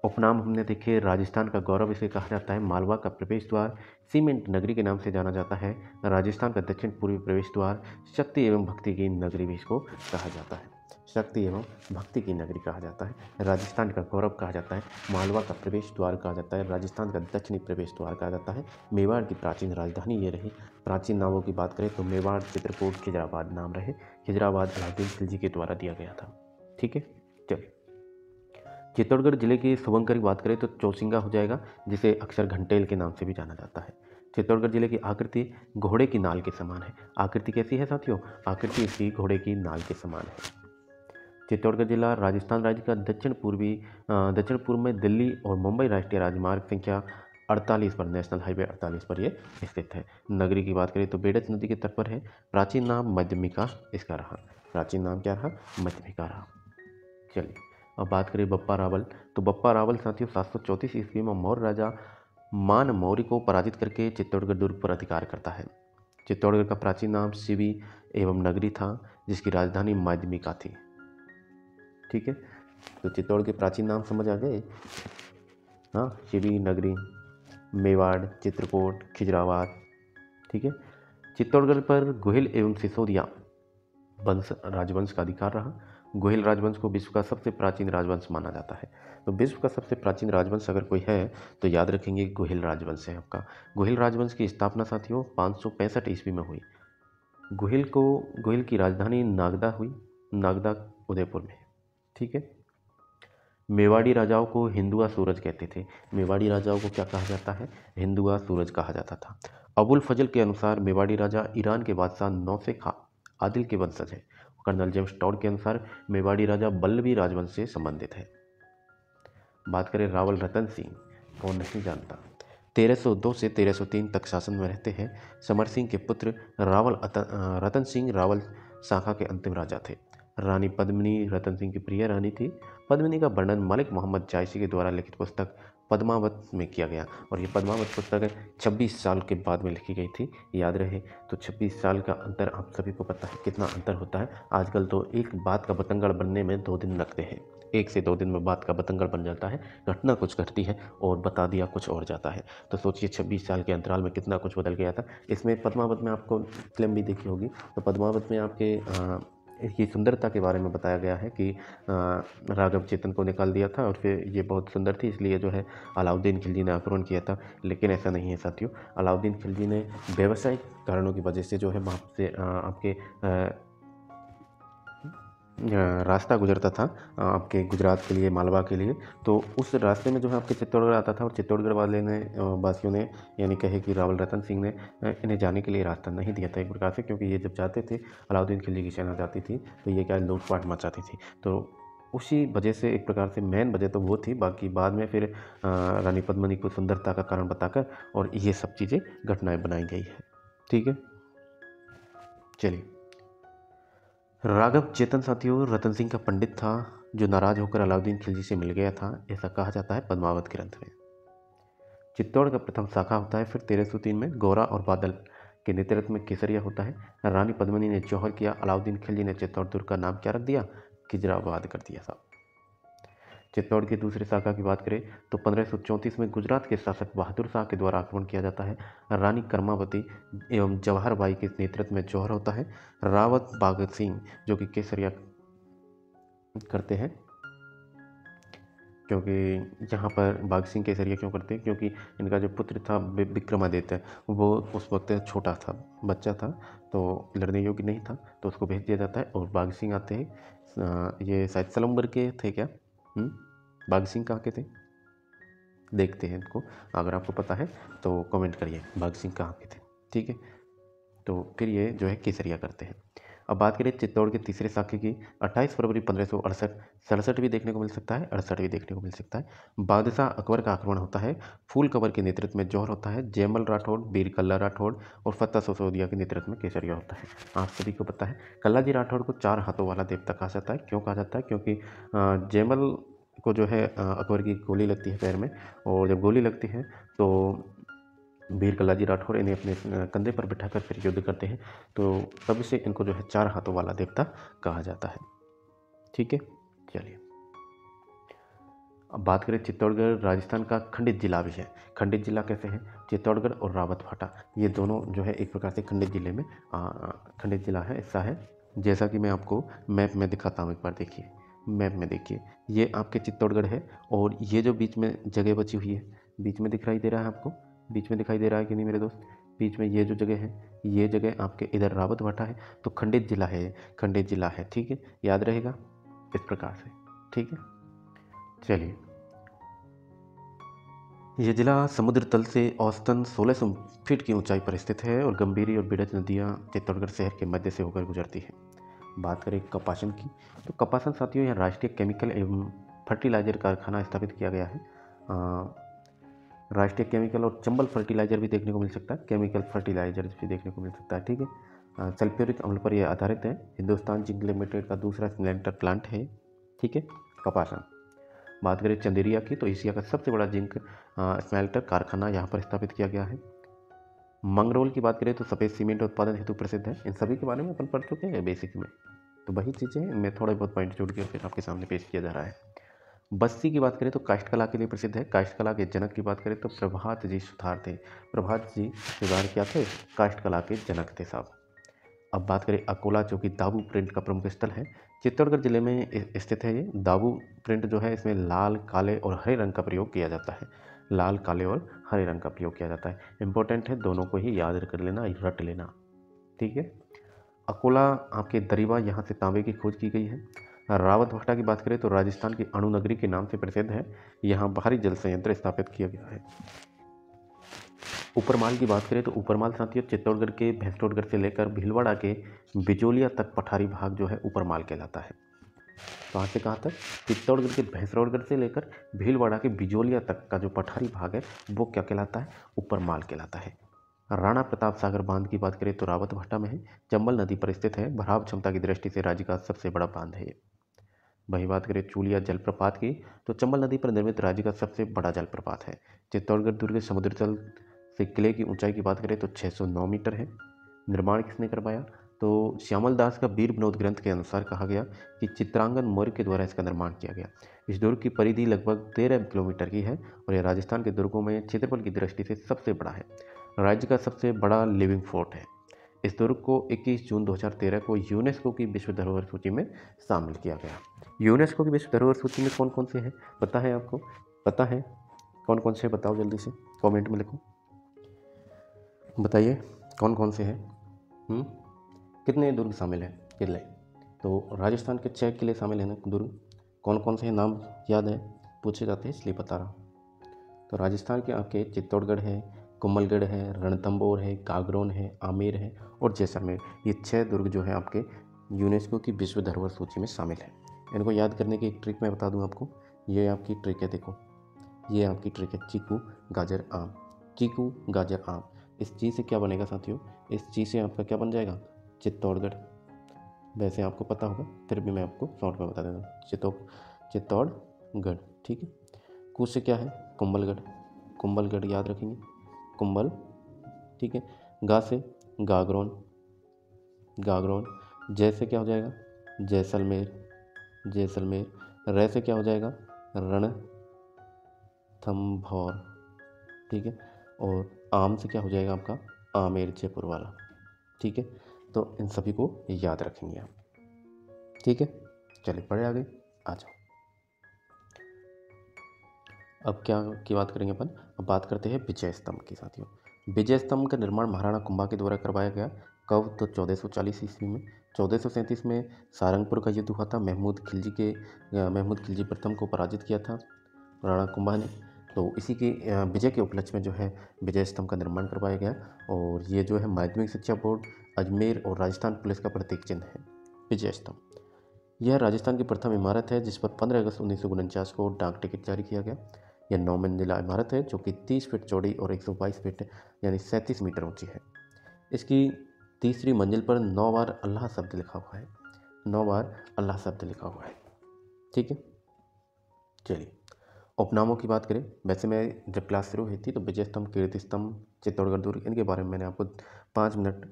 उपनाम हमने देखे, राजस्थान का गौरव इसे कहा जाता है, मालवा का प्रवेश द्वार, सीमेंट नगरी के नाम से जाना जाता है, राजस्थान का दक्षिण पूर्वी प्रवेश द्वार, शक्ति एवं भक्ति की नगरी भी इसको कहा जाता है, शक्ति एवं भक्ति की नगरी कहा जाता है, राजस्थान का गौरव कहा जाता है, मालवा का प्रवेश द्वार कहा जाता है, राजस्थान का दक्षिणी प्रवेश द्वार कहा जाता है। मेवाड़ की प्राचीन राजधानी ये रही। प्राचीन नामों की बात करें तो मेवाड़, चित्रकूट, खिजराबाद नाम रहे। खिजराबाद अलाउद्दीन खिलजी के द्वारा दिया गया था, ठीक है। चलिए चित्तौड़गढ़ जिले की शुभंकर की बात करें तो चौसिंगा हो जाएगा, जिसे अक्सर घंटेल के नाम से भी जाना जाता है। चित्तौड़गढ़ जिले की आकृति घोड़े की नाल के समान है। आकृति कैसी है साथियों, आकृति इसकी घोड़े की नाल के समान है। चित्तौड़गढ़ जिला राजस्थान राज्य का दक्षिण पूर्व में दिल्ली और मुंबई राष्ट्रीय राजमार्ग संख्या 48 पर, नेशनल हाईवे 48 पर यह स्थित है। नगरी की बात करें तो बेड़च नदी के तट पर है। प्राचीन नाम मध्यमिका इसका रहा, प्राचीन नाम क्या रहा, मध्यमिका रहा। चलिए अब बात करें बप्पा रावल, तो बप्पा रावल साथियों 734 ईस्वी में मौर्य राजा मान मौर्य को पराजित करके चित्तौड़गढ़ दुर्ग पर अधिकार करता है। चित्तौड़गढ़ का प्राचीन नाम शिवी एवं नगरी था, जिसकी राजधानी माध्यमिका थी, ठीक है। तो चित्तौड़ के प्राचीन नाम समझ आ गए। हाँ, शिवी नगरी, मेवाड़, चित्रकूट, खिजराबाद। ठीक है। चित्तौड़गढ़ पर गोहिल एवं सिसोदिया वंश राजवंश का अधिकार रहा। गोहिल राजवंश को विश्व का सबसे प्राचीन राजवंश माना जाता है। तो विश्व का सबसे प्राचीन राजवंश अगर कोई है तो याद रखेंगे गोहिल राजवंश है आपका। गोहिल राजवंश की स्थापना साथियों 565 ईस्वी में हुई। गोहिल की राजधानी नागदा हुई। नागदा उदयपुर में। ठीक है। मेवाड़ी राजाओं को हिंदुआ सूरज कहते थे। मेवाड़ी राजाओं को क्या कहा जाता है? हिंदुआ सूरज कहा जाता था। अबुल फजल के अनुसार मेवाड़ी राजा ईरान के बादशाह नौसे खां आदिल के वंशज है। कर्नल जेम्स टॉड के अनुसार मेवाड़ी राजा बल्लभी राजवंश से संबंधित है। बात करें रावल रतन सिंह, कौन नहीं जानता। 1302 से 1303 तक शासन में रहते हैं। समर सिंह के पुत्र रतन सिंह रावल शाखा के अंतिम राजा थे। रानी पद्मिनी रतन सिंह की प्रिय रानी थी। पद्मिनी का वर्णन मलिक मोहम्मद जायसी के द्वारा लिखित पुस्तक पद्मावत में किया गया और ये पद्मावत पुस्तक 26 साल के बाद में लिखी गई थी, याद रहे। तो 26 साल का अंतर आप सभी को पता है कितना अंतर होता है। आजकल तो एक बात का बतंगड़ बनने में 2 दिन लगते हैं। 1 से 2 दिन में बात का बतंगड़ बन जाता है। घटना कुछ घटती है और बता दिया कुछ और जाता है। तो सोचिए 26 साल के अंतराल में कितना कुछ बदल गया था। इसमें पद्मावत में आपको फिल्म भी देखी होगी। तो पद्मावत में आपके ये सुंदरता के बारे में बताया गया है कि राघव चेतन को निकाल दिया था और फिर ये बहुत सुंदर थी, इसलिए जो है अलाउद्दीन खिलजी ने आक्रमण किया था। लेकिन ऐसा नहीं है साथियों। अलाउद्दीन खिलजी ने व्यावसायिक कारणों की वजह से जो है वहाँ से आपके रास्ता गुजरता था आपके गुजरात के लिए, मालवा के लिए। तो उस रास्ते में जो है आपके चित्तौड़गढ़ आता था और चित्तौड़गढ़ वासियों ने यानी कहे कि रावल रतन सिंह ने इन्हें जाने के लिए रास्ता नहीं दिया था एक प्रकार से, क्योंकि ये जब जाते थे अलाउद्दीन खिलजी की सेना जाती थी तो ये क्या लूटपाट मचाती थी। तो उसी वजह से एक प्रकार से मेन वजह तो वो थी। बाकी बाद में फिर रानी पद्मिनी को सुंदरता का कारण बताकर और ये सब चीज़ें घटनाएँ बनाई गई है। ठीक है, चलिए। राघव चेतन साथियों रतन सिंह का पंडित था जो नाराज होकर अलाउद्दीन खिलजी से मिल गया था, ऐसा कहा जाता है पद्मावत ग्रंथ में। चित्तौड़ का प्रथम शाखा होता है फिर 1303 में गौरा और बादल के नेतृत्व में केसरिया होता है। रानी पद्मिनी ने जौहर किया। अलाउद्दीन खिलजी ने चित्तौड़ दुर्ग का नाम क्या रख दिया? खिजराबाद कर दिया साहब। चित्तौड़ की दूसरी शाखा की बात करें तो 1534 में गुजरात के शासक बहादुर शाह के द्वारा आक्रमण किया जाता है। रानी कर्मावती एवं जवाहर बाई के नेतृत्व में जौहर होता है। रावत बाघ सिंह जो कि केसरिया करते हैं, क्योंकि यहाँ पर बाघ सिंह केसरिया क्यों करते हैं? क्योंकि इनका जो पुत्र था विक्रमादित्य वो उस वक्त छोटा था, बच्चा था, तो लड़ने योग्य नहीं था, तो उसको भेज दिया जाता है और बाघ सिंह आते हैं। ये शायद सलम्बर के थे क्या? बाघ सिंह कहाँ के थे? देखते हैं इनको, अगर आपको पता है तो कमेंट करिए बाघ सिंह कहाँ के थे। ठीक है, तो फिर ये जो है केसरिया करते हैं। अब बात करें चित्तौड़ के तीसरे शाखे की 28 फरवरी 1568, 67 भी देखने को मिल सकता है, 68 भी देखने को मिल सकता है। बादशाह अकबर का आक्रमण होता है। फूल कबर के नेतृत्व में जौहर होता है। जयमल राठौड़, बीर कल्ला राठौड़ और फत्ता सिसोदिया के नेतृत्व में केसरिया होता है। आप सभी को पता है कल्ला जी राठौड़ को 4 हाथों वाला देवता कहा जाता है। क्यों कहा जाता है? क्योंकि जयमल को जो है अकबर की गोली लगती है पैर में, और जब गोली लगती है तो बीर कल्लाजी राठौर इन्हें अपने कंधे पर बिठाकर फिर युद्ध करते हैं। तो तब से इनको जो है 4 हाथों वाला देवता कहा जाता है। ठीक है, चलिए। अब बात करें चित्तौड़गढ़ राजस्थान का खंडित जिला भी है। खंडित जिला कैसे है? चित्तौड़गढ़ और रावत भाटा ये दोनों जो है एक प्रकार से खंडित जिले में खंडित जिला है, ऐसा है। जैसा कि मैं आपको मैप में दिखाता हूँ, एक बार देखिए। मैप में देखिए, ये आपके चित्तौड़गढ़ है और ये जो बीच में जगह बची हुई है, बीच में दिखाई दे रहा है आपको? बीच में दिखाई दे रहा है कि नहीं मेरे दोस्त? बीच में ये जो जगह है, ये जगह आपके इधर रावत भाटा है, तो खंडित जिला है, खंडित जिला है। ठीक है, याद रहेगा इस प्रकार से। ठीक है, चलिए। यह जिला समुद्र तल से औसतन 1600 फीट की ऊंचाई पर स्थित है और गंभीरी और बिड़च नदियां चित्तौड़गढ़ शहर के मध्य से होकर गुजरती हैं। बात करें कपासन की, तो कपासन साथियों यहाँ राष्ट्रीय केमिकल एवं फर्टिलाइजर कारखाना स्थापित किया गया है। राष्ट्रीय केमिकल और चंबल फर्टिलाइजर भी देखने को मिल सकता है, केमिकल फर्टिलाइजर भी देखने को मिल सकता है। ठीक है, सल्फ्यूरिक अम्ल पर यह आधारित है। हिंदुस्तान जिंक लिमिटेड का दूसरा सिलेंडर प्लांट है। ठीक है, कपासन। बात करें चंदेरिया की, तो एशिया का सबसे बड़ा जिंक स्मेल्टर कारखाना यहाँ पर स्थापित किया गया है। मंगरोल की बात करें तो सफ़ेद सीमेंट उत्पादन हेतु प्रसिद्ध है। इन सभी के बारे में अपन पढ़ चुके हैं बेसिक में। तो वही चीज़ें इनमें थोड़े बहुत पॉइंट जोड़ के फिर आपके सामने पेश किया जा रहा है। बस्सी की बात करें तो काष्ठ कला के लिए प्रसिद्ध है। काष्ठ कला के जनक की बात करें तो प्रभात जी सुथार थे। प्रभात जी सुथार क्या थे? काष्ठ कला के जनक थे साहब। अब बात करें अकोला, जो कि दाबू प्रिंट का प्रमुख स्थल है, चित्तौड़गढ़ जिले में स्थित है। ये दाबू प्रिंट जो है इसमें लाल, काले और हरे रंग का प्रयोग किया जाता है। लाल, काले और हरे रंग का प्रयोग किया जाता है। इंपॉर्टेंट है, दोनों को ही याद कर लेना, रट लेना, ठीक है। अकोला आपके दरिवा, यहाँ से तांबे की खोज की गई है। रावत भाटा की बात करें तो राजस्थान की अणु नगरी के नाम से प्रसिद्ध है। यहाँ भारी जल संयंत्र स्थापित किया गया है। ऊपरमाल की बात करें तो ऊपरमाल साथियों चित्तौड़गढ़ के भैंसटोड़गढ़ से लेकर भीलवाड़ा के बिजोलिया तक पठारी भाग जो है ऊपरमाल कहलाता है। कहाँ से कहाँ तक? चित्तौड़गढ़ के भैंसटोड़गढ़ से लेकर भीलवाड़ा के बिजोलिया तक का जो पठारी भाग है वो क्या कहलाता है? ऊपरमाल कहलाता है। राणा प्रताप सागर बांध की बात करें तो रावत भाटा में है, चंबल नदी पर स्थित है। भराव क्षमता की दृष्टि से राज्य का सबसे बड़ा बांध है ये। वही बात करें चूलिया जलप्रपात की तो चंबल नदी पर निर्मित राज्य का सबसे बड़ा जलप्रपात है। चित्तौड़गढ़ दुर्ग समुद्र तल से किले की ऊंचाई की बात करें तो 609 मीटर है। निर्माण किसने करवाया? तो श्यामल दास का वीर विनोद ग्रंथ के अनुसार कहा गया कि चित्रांगन मौर्य के द्वारा इसका निर्माण किया गया। इस दुर्ग की परिधि लगभग 13 किलोमीटर की है और यह राजस्थान के दुर्गों में क्षेत्रफल की दृष्टि से सबसे बड़ा है। राज्य का सबसे बड़ा लिविंग फोर्ट है। इस दुर्ग को 21 जून 2013 को यूनेस्को की विश्व धरोहर सूची में शामिल किया गया। यूनेस्को की विश्व धरोहर सूची में कौन कौन से हैं पता है आपको? पता है कौन कौन से? बताओ जल्दी से कमेंट में लिखो, बताइए कौन कौन से हैं। कितने दुर्ग शामिल हैं? किले तो राजस्थान के 6 किले शामिल हैं ना दुर्ग। कौन कौन से नाम याद है? पूछे जाते हैं इसलिए बता रहा हूँ। तो राजस्थान के आपके चित्तौड़गढ़ है, कुंभलगढ़ है, रणथंभौर है, गागरोन है, आमेर है और जैसलमेर। ये 6 दुर्ग जो है आपके यूनेस्को की विश्व धरोहर सूची में शामिल है। इनको याद करने की एक ट्रिक मैं बता दूं आपको। ये आपकी ट्रिक है, देखो ये आपकी ट्रिक है, चीकू गाजर आम। चीकू गाजर आम, इस चीज़ से क्या बनेगा साथियों? इस चीज़ से आपका क्या बन जाएगा? चित्तौड़गढ़। वैसे आपको पता होगा, फिर भी मैं आपको शॉर्ट में बता देता हूँ। चित्तौड़गढ़, ठीक है। कू से क्या है? कुंभलगढ़। कुंभलगढ़ याद रखेंगे, कुंभल, ठीक है। गा से गागरोन, गागरोन। जय से क्या हो जाएगा? जैसलमेर, जैसलमेर। रै से क्या हो जाएगा? रणथंभौर, ठीक है। और आम से क्या हो जाएगा आपका? आमेर, जयपुर वाला, ठीक है। तो इन सभी को याद रखेंगे आप, ठीक है। चलिए पढ़े आगे, आ जाओ। अब क्या की बात करेंगे अपन? अब बात करते हैं विजय स्तंभ की साथियों। विजय स्तंभ का निर्माण महाराणा कुंभा के द्वारा करवाया गया। कब? तो 1440 ईस्वी में। 1437 में सारंगपुर का युद्ध हुआ था। महमूद खिलजी प्रथम को पराजित किया था राणा कुंभा ने। तो इसी के विजय के उपलक्ष्य में जो है विजय स्तंभ का निर्माण करवाया गया। और ये जो है माध्यमिक शिक्षा बोर्ड, अजमेर और राजस्थान पुलिस का प्रतीक चिन्ह है विजय स्तंभ। यह राजस्थान की प्रथम इमारत है जिस पर 15 अगस्त 1949 को डाक टिकट जारी किया गया। यह 9 मंजिला इमारत है जो कि 30 फीट चौड़ी और 122 फीट यानी 37 मीटर ऊंची है। इसकी तीसरी मंजिल पर 9 बार अल्लाह शब्द लिखा हुआ है। 9 बार अल्लाह शब्द लिखा हुआ है, ठीक है। चलिए उपनामों की बात करें। वैसे मैं जब क्लास शुरू हुई थी तो विजय स्तंभ, कीर्ति स्तंभ, चित्तौड़गढ़ दुर्ग, इनके बारे में मैंने आपको 5 मिनट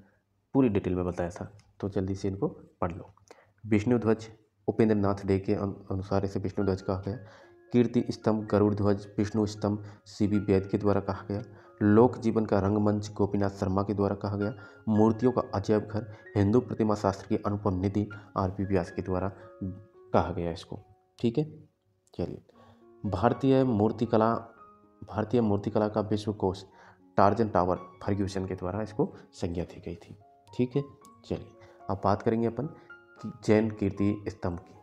पूरी डिटेल में बताया था। तो जल्दी से इनको पढ़ लो। विष्णु ध्वज, उपेंद्र नाथ डे के अनुसार इसे विष्णु ध्वज कहा गया। कीर्ति स्तंभ, गरुड़ ध्वज, विष्णु स्तंभ सीबी वैद के द्वारा कहा गया। लोक जीवन का रंगमंच गोपीनाथ शर्मा के द्वारा कहा गया। मूर्तियों का अजैब घर, हिंदू प्रतिमा शास्त्र की अनुपम निधि आरपी व्यास के द्वारा कहा गया इसको, ठीक है। चलिए भारतीय मूर्तिकला का विश्वकोश टार्जन टावर फर्ग्यूसन के द्वारा इसको संज्ञा दी गई थी, ठीक है। चलिए अब बात करेंगे अपन जैन कीर्ति स्तंभ की।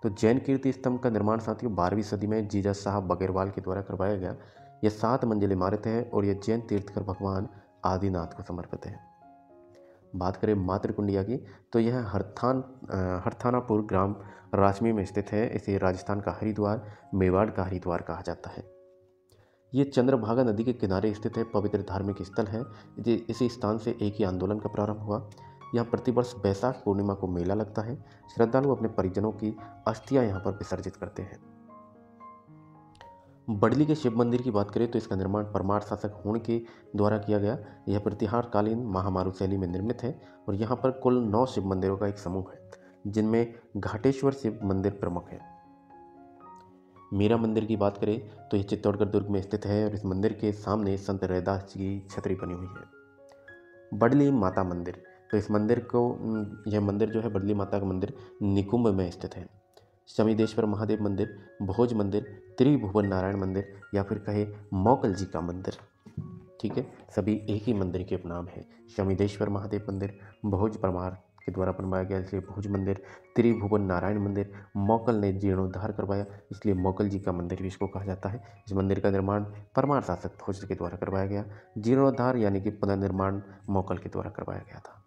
तो जैन कीर्ति स्तंभ का निर्माण साथियों 12वीं सदी में जीजा साहब बगेरवाल के द्वारा करवाया गया। यह 7 मंजिल इमारत है और यह जैन तीर्थकर भगवान आदिनाथ को समर्पित है। बात करें मातृकुंडिया की तो यह हरथानापुर ग्राम राजमी में स्थित है। इसे राजस्थान का हरिद्वार, मेवाड़ का हरिद्वार कहा जाता है। ये चंद्रभागा नदी के किनारे स्थित है, पवित्र धार्मिक स्थल है। इसी स्थान से एक ही आंदोलन का प्रारंभ हुआ। यहाँ प्रतिवर्ष बैसाख पूर्णिमा को मेला लगता है। श्रद्धालु अपने परिजनों की अस्थियां यहाँ पर विसर्जित करते हैं। बडली के शिव मंदिर की बात करें तो इसका निर्माण परमार शासक हुण के द्वारा किया गया। यह प्रतिहारकालीन महामारु शैली में निर्मित है और यहाँ पर कुल 9 शिव मंदिरों का एक समूह है। जिनमें घाटेश्वर शिव मंदिर प्रमुख है। मीरा मंदिर की बात करें तो यह चित्तौड़गढ़ दुर्ग में स्थित है और इस मंदिर के सामने संत रैदास जी की छतरी बनी हुई है। बडली माता मंदिर, तो इस मंदिर को यह मंदिर जो है बडली माता का मंदिर निकुंभ में स्थित है। शमिदेश्वर महादेव मंदिर, भोज मंदिर, त्रिभुवन नारायण मंदिर या फिर कहे मौकल जी का मंदिर, ठीक है, सभी एक ही मंदिर के उपनाम है। शमिदेश्वर महादेव मंदिर भोज परमार के द्वारा बनवाया गया इसलिए भोज मंदिर, त्रिभुवन नारायण मंदिर मौकल ने जीर्णोद्धार करवाया इसलिए मौकल जी का मंदिर भी इसको कहा जाता है। इस मंदिर का निर्माण परमार शासक भोज के द्वारा करवाया गया। जीर्णोद्धार यानी कि पुनर्निर्माण मौकल के द्वारा करवाया गया था।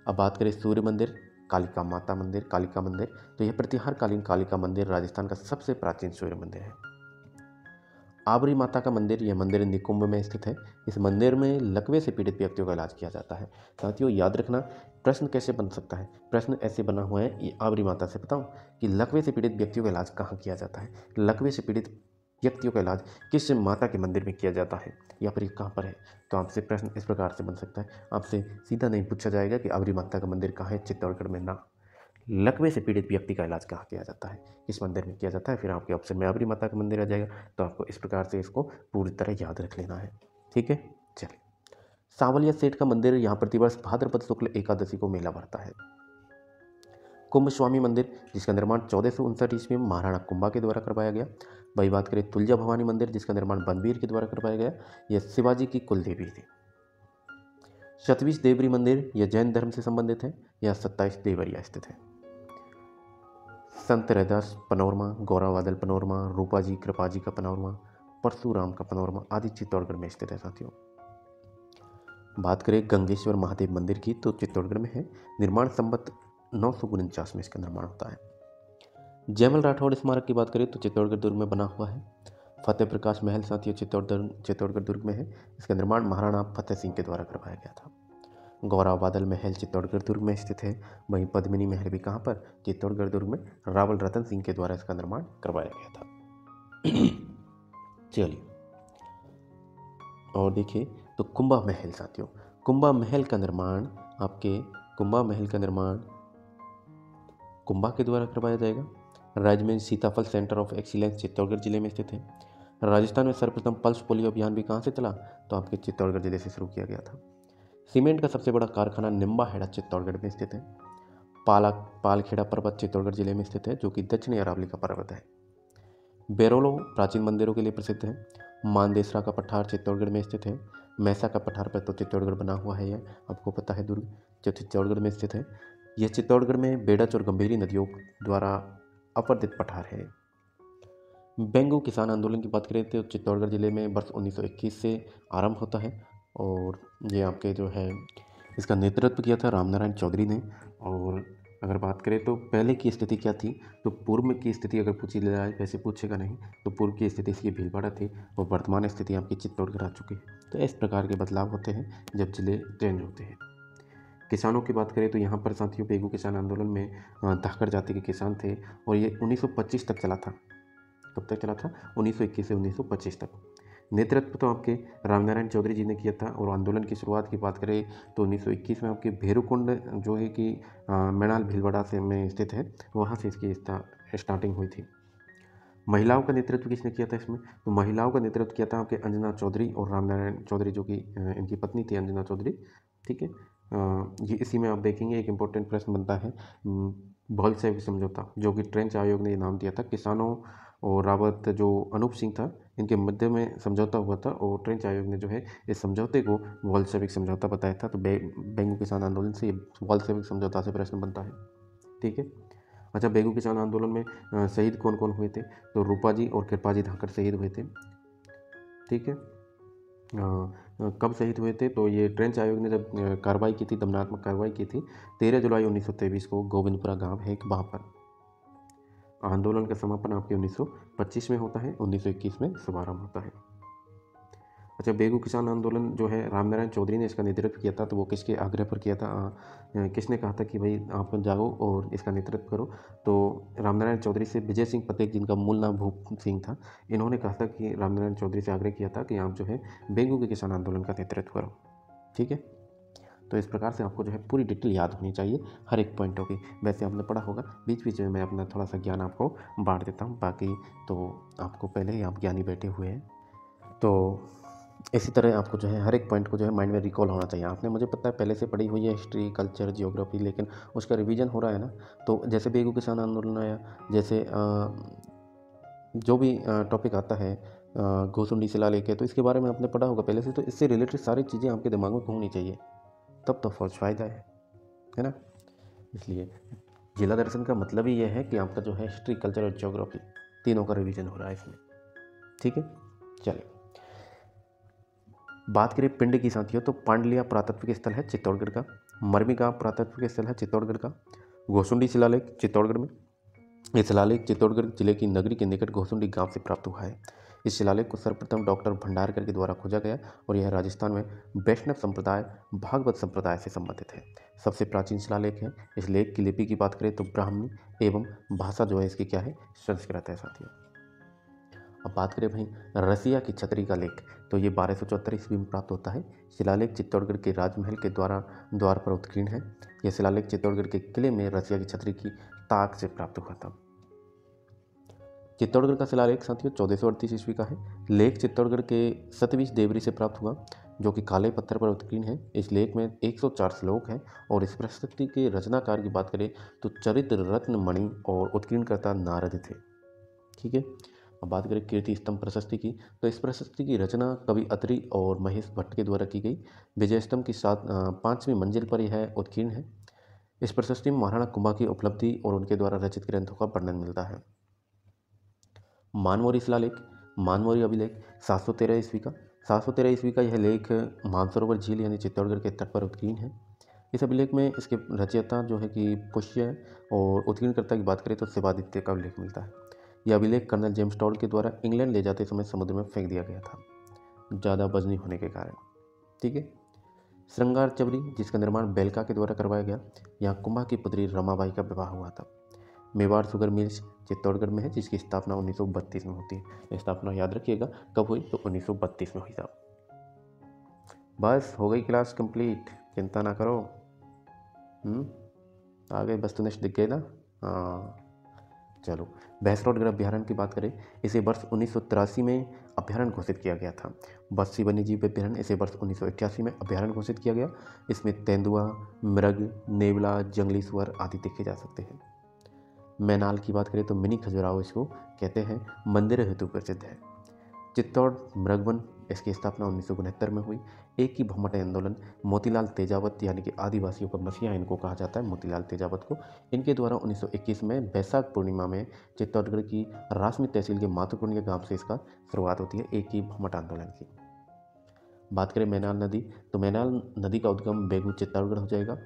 अब बात करें सूर्य मंदिर, कालिका माता मंदिर, कालिका मंदिर, तो यह प्रतिहारकालीन कालिका मंदिर राजस्थान का सबसे प्राचीन सूर्य मंदिर है। आबरी माता का मंदिर, यह मंदिर निकुंभ में स्थित है। इस मंदिर में लकवे से पीड़ित व्यक्तियों का इलाज किया जाता है। साथियों याद रखना, प्रश्न कैसे बन सकता है, प्रश्न ऐसे बना हुआ है, ये आबरी माता से बताऊं कि लकवे से पीड़ित व्यक्तियों का इलाज कहाँ किया जाता है, लकवे से पीड़ित व्यक्तियों का इलाज किस माता के मंदिर में किया जाता है या फिर कहाँ पर है। तो आपसे प्रश्न इस प्रकार से बन सकता है, आपसे सीधा नहीं पूछा जाएगा कि आबरी माता का मंदिर कहाँ है चित्तौड़गढ़ में, ना, लकवे से पीड़ित व्यक्ति का इलाज कहाँ किया जाता है, इस मंदिर में किया जाता है। फिर आपके ऑप्शन में आबरी माता का मंदिर आ जाएगा। तो आपको इस प्रकार से इसको पूरी तरह याद रख लेना है, ठीक है। चलिए, सांवलिया सेठ का मंदिर, यहाँ प्रतिवर्ष भाद्रपद शुक्ल एकादशी को मेला भरता है। कुंभ स्वामी मंदिर, जिसका निर्माण 1459 ईस्वी में महाराणा कुंभा के द्वारा करवाया गया। वही बात करें तुलजा भवानी मंदिर, जिसका निर्माण बनवीर के द्वारा करवाया गया, यह शिवाजी की कुल देवी थी। शतवीश देवरी मंदिर, यह जैन धर्म से संबंधित है, यह 27 देवरिया स्थित है। संत रैदास पनोरमा, गौरावादल पनोरमा, रूपाजी कृपाजी का पनोरमा, परशुराम का पनोरमा आदि चित्तौड़गढ़ में स्थित है। साथियों बात करें गंगेश्वर महादेव मंदिर की, तो चित्तौड़गढ़ में है। निर्माण संवत 949 में इसका निर्माण होता है। जयमल राठौड़ स्मारक की बात करें तो चित्तौड़गढ़ दुर्ग में बना हुआ है। फतेह प्रकाश महल साथियों चित्तौड़गढ़ दुर्ग में है। इसका निर्माण महाराणा फतेह सिंह के द्वारा करवाया गया था। गौरावादल महल चित्तौड़गढ़ दुर्ग में स्थित है। वहीं पद्मिनी महल भी कहाँ पर, चित्तौड़गढ़ दुर्ग में रावल रतन सिंह के द्वारा इसका निर्माण करवाया गया था। चलिए और देखिए तो कुंभा महल साथियों, कुंभा महल का निर्माण कुंभा के द्वारा करवाया जाएगा। राजमहल सीताफल सेंटर ऑफ एक्सीलेंस चित्तौड़गढ़ जिले में स्थित है। राजस्थान में सर्वप्रथम पल्स पोलियो अभियान भी कहाँ से चला, तो आपके चित्तौड़गढ़ जिले से शुरू किया गया था। सीमेंट का सबसे बड़ा कारखाना निम्बाहेड़ा चित्तौड़गढ़ में स्थित है। पालखेड़ा पर्वत चित्तौड़गढ़ जिले में स्थित है, जो कि दक्षिणी अरावली का पर्वत है। बेरोलो प्राचीन मंदिरों के लिए प्रसिद्ध है। मानदेसरा का पठार चित्तौड़गढ़ में स्थित है। मैसा का पठार पर तो चित्तौड़गढ़ बना हुआ है, यह आपको पता है, दुर्ग जो चित्तौड़गढ़ में स्थित है। यह चित्तौड़गढ़ में बेड़च और गंभीरी नदियों द्वारा अपर्दित पठार है। बेंगू किसान आंदोलन की बात करें तो चित्तौड़गढ़ जिले में वर्ष 1921 से आरंभ होता है और ये आपके जो है इसका नेतृत्व किया था रामनारायण चौधरी ने। और अगर बात करें तो पहले की स्थिति क्या थी, तो पूर्व में की स्थिति अगर पूछी जाए, वैसे पूछेगा नहीं, तो पूर्व की स्थिति इसकी भीलवाड़ा थी और वर्तमान स्थिति आपकी चित्तौड़गढ़ आ चुकी है। तो इस प्रकार के बदलाव होते हैं जब जिले चेंज होते हैं। किसानों की बात करें तो यहाँ पर साथियों बेगू किसान आंदोलन में धाकड़ जाति के किसान थे और ये 1925 तक चला था। कब तक चला था, 1921 से 1925 तक। नेतृत्व तो आपके रामनारायण चौधरी जी ने किया था। और आंदोलन की शुरुआत की बात करें तो 1921 में आपके भेरूकुंड जो है कि मैनाल भीलवाड़ा से में स्थित है, वहाँ से इसकी स्टार्टिंग हुई थी। महिलाओं का नेतृत्व किसने किया था इसमें, तो महिलाओं का नेतृत्व किया था आपके अंजना चौधरी और रामनारायण चौधरी, जो कि इनकी पत्नी थी अंजना चौधरी, ठीक है। ये इसी में आप देखेंगे एक इम्पोर्टेंट प्रश्न बनता है बोल्शेविक समझौता, जो कि ट्रेंच आयोग ने नाम दिया था। किसानों और रावत जो अनूप सिंह था, इनके मध्य में समझौता हुआ था और ट्रेंच आयोग ने जो है इस समझौते को बोल्शेविक समझौता बताया था। तो बेंगू किसान आंदोलन से बोल्शेविक समझौता से प्रश्न बनता है, ठीक है। अच्छा, बेगू किसान आंदोलन में शहीद कौन कौन हुए थे, तो रूपाजी और कृपाजी धाकड़ शहीद हुए थे, ठीक है। कब शहीद हुए थे, तो ये ट्रेंच आयोग ने जब कार्रवाई की थी, दमनात्मक कार्रवाई की थी 13 जुलाई 1923 को, गोविंदपुरा गांव है एक, वहाँ पर। आंदोलन का समापन आपके 1925 में होता है, 1921 में शुभारंभ होता है। अच्छा, बेगू किसान आंदोलन जो है रामनारायण चौधरी ने इसका नेतृत्व किया था। तो वो किसके आग्रह पर किया था, किसने कहा था कि भाई आप जाओ और इसका नेतृत्व करो, तो रामनारायण चौधरी से विजय सिंह पटेल, जिनका मूल नाम भूप सिंह था, इन्होंने कहा था कि रामनारायण चौधरी से आग्रह किया था कि आप जो है बेगू के किसान आंदोलन का नेतृत्व करो, ठीक है। तो इस प्रकार से आपको जो है पूरी डिटेल याद होनी चाहिए हर एक पॉइंटों की। वैसे आपने पढ़ा होगा, बीच बीच में मैं अपना थोड़ा सा ज्ञान आपको बांट देता हूँ, बाकी तो आपको पहले ही आप ज्ञानी बैठे हुए हैं। तो इसी तरह आपको जो है हर एक पॉइंट को जो है माइंड में रिकॉल होना चाहिए। आपने, मुझे पता है पहले से पढ़ी हुई है हिस्ट्री, कल्चर, जियोग्राफी, लेकिन उसका रिवीजन हो रहा है ना। तो जैसे बेगू किसान आंदोलन आया, जैसे जो भी टॉपिक आता है, घोसुंडी शिलालेख है, तो इसके बारे में आपने पढ़ा होगा पहले से, तो इससे रिलेटेड सारी चीज़ें आपके दिमाग में घूमनी चाहिए, तब तो फौज फ़ायदा है ना। इसलिए जिला दर्शन का मतलब ही यह है कि आपका जो है हिस्ट्री, कल्चर और ज्योग्राफी तीनों का रिवीजन हो रहा है इसमें। ठीक है, चलिए बात करें पिंड की साथियों, तो पांडलिया पुरातत्विक स्थल है चित्तौड़गढ़ का, मरमी गांव पुरातत्विक स्थल है चित्तौड़गढ़ का, घोसुंडी शिलालेख चित्तौड़गढ़ में। ये शिलालेख चित्तौड़गढ़ जिले की नगरी के निकट घोसुंडी गांव से प्राप्त हुआ है। इस शिलालेख को सर्वप्रथम डॉक्टर भंडारकर के द्वारा खोजा गया और यह राजस्थान में वैष्णव संप्रदाय, भागवत संप्रदाय से संबंधित है। सबसे प्राचीन शिलालेख है। इस लेख की लिपि की बात करें तो ब्राह्मणी एवं भाषा जो है इसकी क्या है, संस्कृत है साथियों। अब बात करें भाई रसिया की छतरी का लेख, तो ये 1274 ईस्वी में प्राप्त होता है। शिलालेख चित्तौड़गढ़ के राजमहल के द्वार पर उत्कीर्ण है। यह शिलालेख चित्तौड़गढ़ के किले में रसिया की छतरी की ताक से प्राप्त हुआ था। चित्तौड़गढ़ का शिलालेख साथियों 1438 ईस्वी का है। लेख चित्तौड़गढ़ के सतवीश देवरी से प्राप्त हुआ, जो कि काले पत्थर पर उत्कीर्ण है। इस लेख में 104 श्लोक हैं और इस प्रस्तुति के रचनाकार की बात करें तो चरित्र रत्न मणि और उत्कीर्णकर्ता नारद थे। ठीक है, अब बात करें कीर्ति स्तंभ प्रशस्ति की, तो इस प्रशस्ति की रचना कवि अत्रि और महेश भट्ट के द्वारा की गई। विजय स्तंभ की 5वीं मंजिल पर यह उत्कीर्ण है। इस प्रशस्ति में महाराणा कुंभा की उपलब्धि और उनके द्वारा रचित ग्रंथों का वर्णन मिलता है। मानमोरी शिलालेख, मानमोरी अभिलेख 713 ईस्वी का, 713 ईस्वी का यह लेख मानसरोवर झील यानी चित्तौड़गढ़ के तट पर उत्कीर्ण है। इस अभिलेख में इसके रचयिता जो है कि पुष्य है और उत्कीर्णकर्ता की बात करें तो शिवादित्य का उल्लेख मिलता है। यह अभिलेख कर्नल जेम्स टॉड के द्वारा इंग्लैंड ले जाते समय समुद्र में फेंक दिया गया था, ज़्यादा वजनी होने के कारण। ठीक है, श्रृंगार चबरी जिसका निर्माण बेलका के द्वारा करवाया गया, यहाँ कुंभा की पुत्री रमाबाई का विवाह हुआ था। मेवाड़ शुगर मिल्स चित्तौड़गढ़ में है, जिसकी स्थापना 1932 में होती है। स्थापना याद रखिएगा कब हुई, तो 1932 में हुई साहब। बस हो गई क्लास कंप्लीट, चिंता ना करो। आ गए वस्तुनिष्ठ दिख गए ना। हाँ चलो, भैंसरोड अभ्यारण्य की बात करें, इसे वर्ष 1983 में अभ्यारण्य घोषित किया गया था। बस्सी वन्यजीव अभ्यारण्य इसे वर्ष 1988 में अभ्यारण्य घोषित किया गया। इसमें तेंदुआ, मृग, नेवला, जंगली सुअर आदि देखे जा सकते हैं। मैनाल की बात करें तो मिनी खजुराहो इसको कहते हैं, मंदिर हेतु प्रसिद्ध है। चित्तौड़ मृगवन, इसकी स्थापना 1969 में हुई। एक ही भम्मट आंदोलन, मोतीलाल तेजावत यानी कि आदिवासियों का मसीहा इनको कहा जाता है, मोतीलाल तेजावत को, इनके द्वारा 1921 में बैसाख पूर्णिमा में चित्तौड़गढ़ की रासमी तहसील के मातुकुंडिया गांव से इसका शुरुआत होती है, एक ही भम्मट आंदोलन की। बात करें मैनाल नदी, तो मैनाल नदी का उद्गम बेगू चित्तौड़गढ़ हो जाएगा।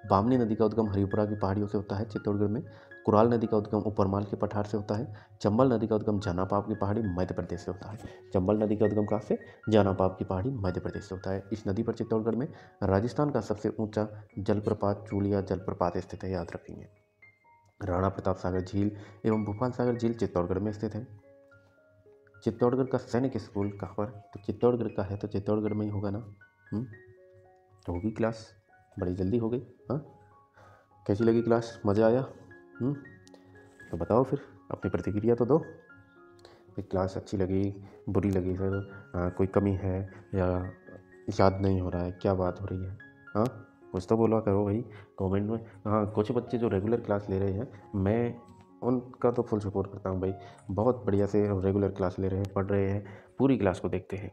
बामनी नदी का उद्गम हरिपुरा की पहाड़ियों से होता है चित्तौड़गढ़ में। कुराल नदी का उद्गम ऊपरमाल के पठार से होता है। चंबल नदी का उद्गम जानापाप की पहाड़ी मध्य प्रदेश से होता है। चंबल नदी का उद्गम कहाँ से, जानापाप की पहाड़ी मध्य प्रदेश से होता है। इस नदी पर चित्तौड़गढ़ में राजस्थान का सबसे ऊंचा जलप्रपात चूलिया जलप्रपात स्थित है, याद रखेंगे। राणा प्रताप सागर झील एवं भूपाल सागर झील चित्तौड़गढ़ में स्थित है। चित्तौड़गढ़ का सैनिक स्कूल कहाँ पर, तो चित्तौड़गढ़ का है, तो चित्तौड़गढ़ में ही होगा ना। होगी क्लास, बड़ी जल्दी हो गई। हाँ, कैसी लगी क्लास, मज़ा आया? तो बताओ फिर, अपनी प्रतिक्रिया तो दो। क्लास अच्छी लगी, बुरी लगी सर, कोई कमी है या याद नहीं हो रहा है, क्या बात हो रही है? हाँ, कुछ तो बोला करो भाई कमेंट में। हाँ, कुछ बच्चे जो रेगुलर क्लास ले रहे हैं, मैं उनका तो फुल सपोर्ट करता हूँ भाई, बहुत बढ़िया से रेगुलर क्लास ले रहे हैं, पढ़ रहे हैं, पूरी क्लास को देखते हैं।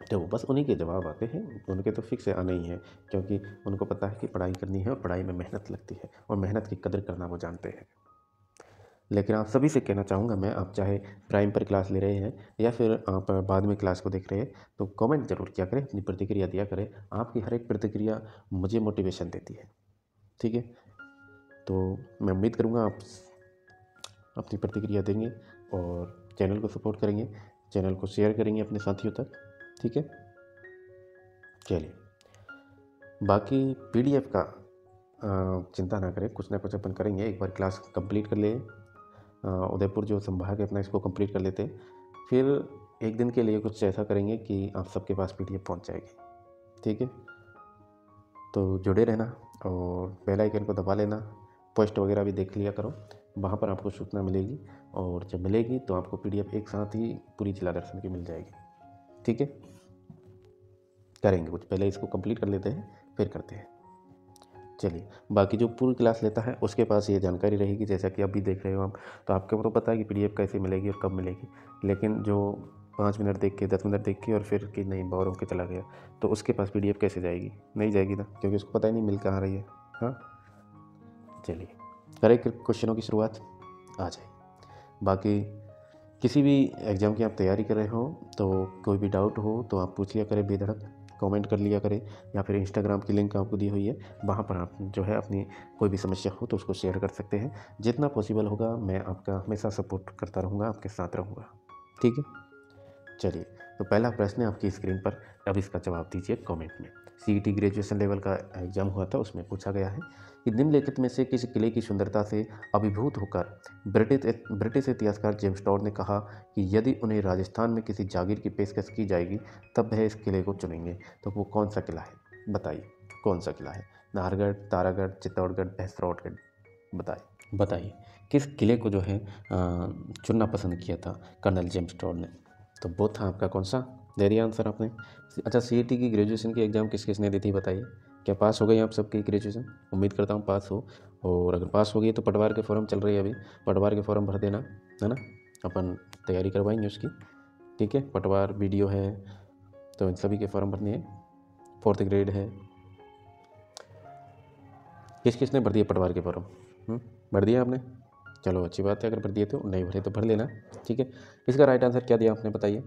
तो बस उन्हीं के जवाब आते हैं, उनके तो फिक्स आना ही है, क्योंकि उनको पता है कि पढ़ाई करनी है और पढ़ाई में मेहनत लगती है और मेहनत की कदर करना वो जानते हैं। लेकिन आप सभी से कहना चाहूँगा मैं, आप चाहे प्राइम पर क्लास ले रहे हैं या फिर आप बाद में क्लास को देख रहे हैं, तो कमेंट जरूर किया करें, अपनी प्रतिक्रिया दिया करें। आपकी हर एक प्रतिक्रिया मुझे मोटिवेशन देती है। ठीक है, तो मैं उम्मीद करूँगा आप अपनी प्रतिक्रिया देंगे और चैनल को सपोर्ट करेंगे, चैनल को शेयर करेंगे अपने साथियों तक। ठीक है, चलिए बाकी PDF का चिंता ना करें, कुछ ना कुछ अपन करेंगे। एक बार क्लास कंप्लीट कर ले, उदयपुर जो संभाग है अपना, इसको कंप्लीट कर लेते हैं, फिर एक दिन के लिए कुछ ऐसा करेंगे कि आप सबके पास PDF पहुंच जाएगी। ठीक है, तो जुड़े रहना और बेल आइकन को दबा लेना। पोस्ट वगैरह भी देख लिया करो, वहाँ पर आपको सूचना मिलेगी, और जब मिलेगी तो आपको PDF एक साथ ही पूरी जिला दर्शन की मिल जाएगी। ठीक है, करेंगे कुछ, पहले इसको कंप्लीट कर लेते हैं फिर करते हैं। चलिए, बाकी जो पूरी क्लास लेता है उसके पास ये जानकारी रहेगी, जैसा कि अभी देख रहे हो आप, तो आपको तो पता है कि PDF कैसे मिलेगी और कब मिलेगी, लेकिन जो 5 मिनट देख के 10 मिनट देख के और फिर कि नहीं बोर होकर चला गया, तो उसके पास PDF कैसे जाएगी? नहीं जाएगी ना, क्योंकि उसको पता ही नहीं मिल कहाँ रही है। हाँ, चलिए करें क्वेश्चनों की शुरुआत, आ जाए। बाकी किसी भी एग्ज़ाम की आप तैयारी कर रहे हो तो कोई भी डाउट हो तो आप पूछ लिया करें बेधड़क, कमेंट कर लिया करें, या फिर इंस्टाग्राम की लिंक आपको दी हुई है, वहाँ पर आप जो है अपनी कोई भी समस्या हो तो उसको शेयर कर सकते हैं। जितना पॉसिबल होगा मैं आपका हमेशा सपोर्ट करता रहूँगा, आपके साथ रहूँगा। ठीक है, चलिए, तो पहला प्रश्न है आपकी स्क्रीन पर, अब इसका जवाब दीजिए कमेंट में। CET ग्रेजुएशन लेवल का एग्जाम हुआ था, उसमें पूछा गया है कि निम्नलिखित में से किस किले की सुंदरता से अभिभूत होकर ब्रिटिश इतिहासकार जेम्स टॉड ने कहा कि यदि उन्हें राजस्थान में किसी जागीर की पेशकश की जाएगी तब वह इस किले को चुनेंगे, तो वो कौन सा किला है? बताइए कौन सा किला है? नाहरगढ़, तारागढ़, चित्तौड़गढ़, भैंसरौटगढ़? बताइए किस किले को जो है चुनना पसंद किया था कर्नल जेम्स टॉड ने? तो वो था आपका कौन सा? दे दिया आंसर आपने। अच्छा, CET की ग्रेजुएशन की एग्ज़ाम किस किसने दी थी बताइए? क्या पास हो गई आप सबकी ग्रेजुएशन? उम्मीद करता हूँ पास हो, और अगर पास हो गई तो पटवार के फॉर्म चल रही है अभी, पटवार के फॉर्म भर देना, है ना, अपन तैयारी करवाएंगे उसकी। ठीक है, पटवार BDO है, तो इन सभी के फॉर्म भरने हैं। 4th ग्रेड है। किस किसने भर दिया पटवार के फॉर्म? भर दिया आपने? चलो अच्छी बात है, अगर भर दिए तो, नहीं भरे तो भर लेना। ठीक है, इसका राइट आंसर क्या दिया आपने बताइए?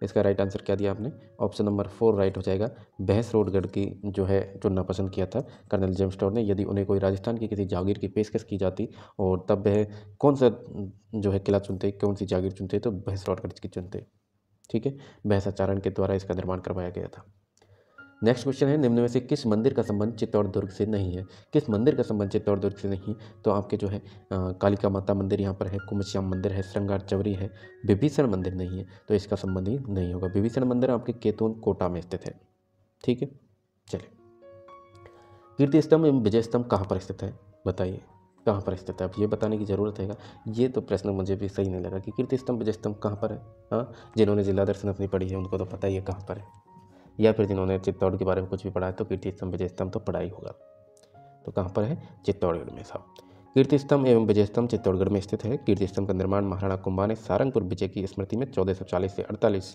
इसका राइट आंसर क्या दिया आपने? ऑप्शन नंबर 4 राइट हो जाएगा। भैंसरौटगढ़ की जो है चुनना पसंद किया था कर्नल जेम्स टॉड ने, यदि उन्हें कोई राजस्थान की किसी जागीर की पेशकश की जाती और तब वह कौन सा जो है किला चुनते, कौन सी जागीर चुनते, तो भैंसरौटगढ़ की चुनते। ठीक है, भैंसाचारण के द्वारा इसका निर्माण करवाया गया था। नेक्स्ट क्वेश्चन है, निम्न में से किस मंदिर का संबंध चित्तौड़ दुर्ग से नहीं है? किस मंदिर का संबंध चित्तौड़ दुर्ग से नहीं? तो आपके जो है कालिका माता मंदिर यहाँ पर है, कुमश्याम मंदिर है, श्रृंगार चवरी है, विभीषण मंदिर नहीं है, तो इसका संबंध ही नहीं होगा। विभीषण मंदिर आपके केतुन कोटा में स्थित है। ठीक है, चलिए, कीर्ति स्तंभ एवं विजय स्तंभ कहाँ पर स्थित है? बताइए कहाँ पर स्थित है? अब ये बताने की ज़रूरत है। ये तो प्रश्न मुझे भी सही नहीं लगा कि कीर्ति स्तंभ विजय स्तंभ कहाँ पर है। हाँ, जिन्होंने जिला दर्शन अपनी पढ़ी है उनको तो पता ही है कहाँ पर है, या फिर जिन्होंने चित्तौड़ के बारे में कुछ भी पढ़ा है तो कीर्ति स्तंभ विजय स्तंभ तो पढ़ा ही होगा। तो कहाँ पर है? चित्तौड़गढ़ में साहब। कीर्ति स्तंभ एवं विजय स्तंभ चित्तौड़गढ़ में स्थित है। कीर्ति स्तंभ का निर्माण महाराणा कुंभा ने सारंगपुर विजय की स्मृति में 1440 से 48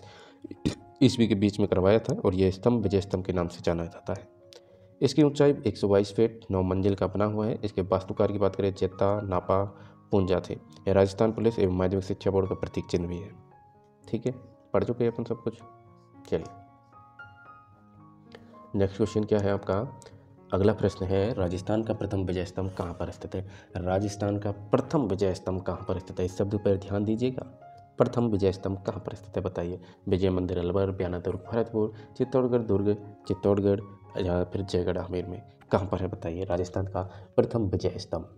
ईस्वी के बीच में करवाया था, और यह स्तंभ विजय स्तंभ के नाम से जाना जाता है। इसकी ऊंचाई 122 फीट 9 मंजिल का बना हुआ है। इसके वास्तुकार की बात करें, जेता, नापा, पूंजा थे। यह राजस्थान पुलिस एवं माध्यमिक शिक्षा बोर्ड का प्रतीक चिन्ह भी है। ठीक है, पढ़ चुके हैं अपन सब कुछ। चलिए, नेक्स्ट क्वेश्चन क्या है आपका? अगला प्रश्न है, राजस्थान का प्रथम विजय स्तंभ कहाँ पर स्थित है? राजस्थान का प्रथम विजय स्तंभ कहाँ पर स्थित है? इस शब्द पर ध्यान दीजिएगा। प्रथम विजय स्तंभ कहाँ पर स्थित है बताइए? विजय मंदिर अलवर, बयाना दुर्ग भरतपुर, चित्तौड़गढ़ दुर्ग, चित्तौड़गढ़, या फिर जयगढ़ आमेर में कहाँ पर है बताइए राजस्थान का प्रथम विजय स्तंभ?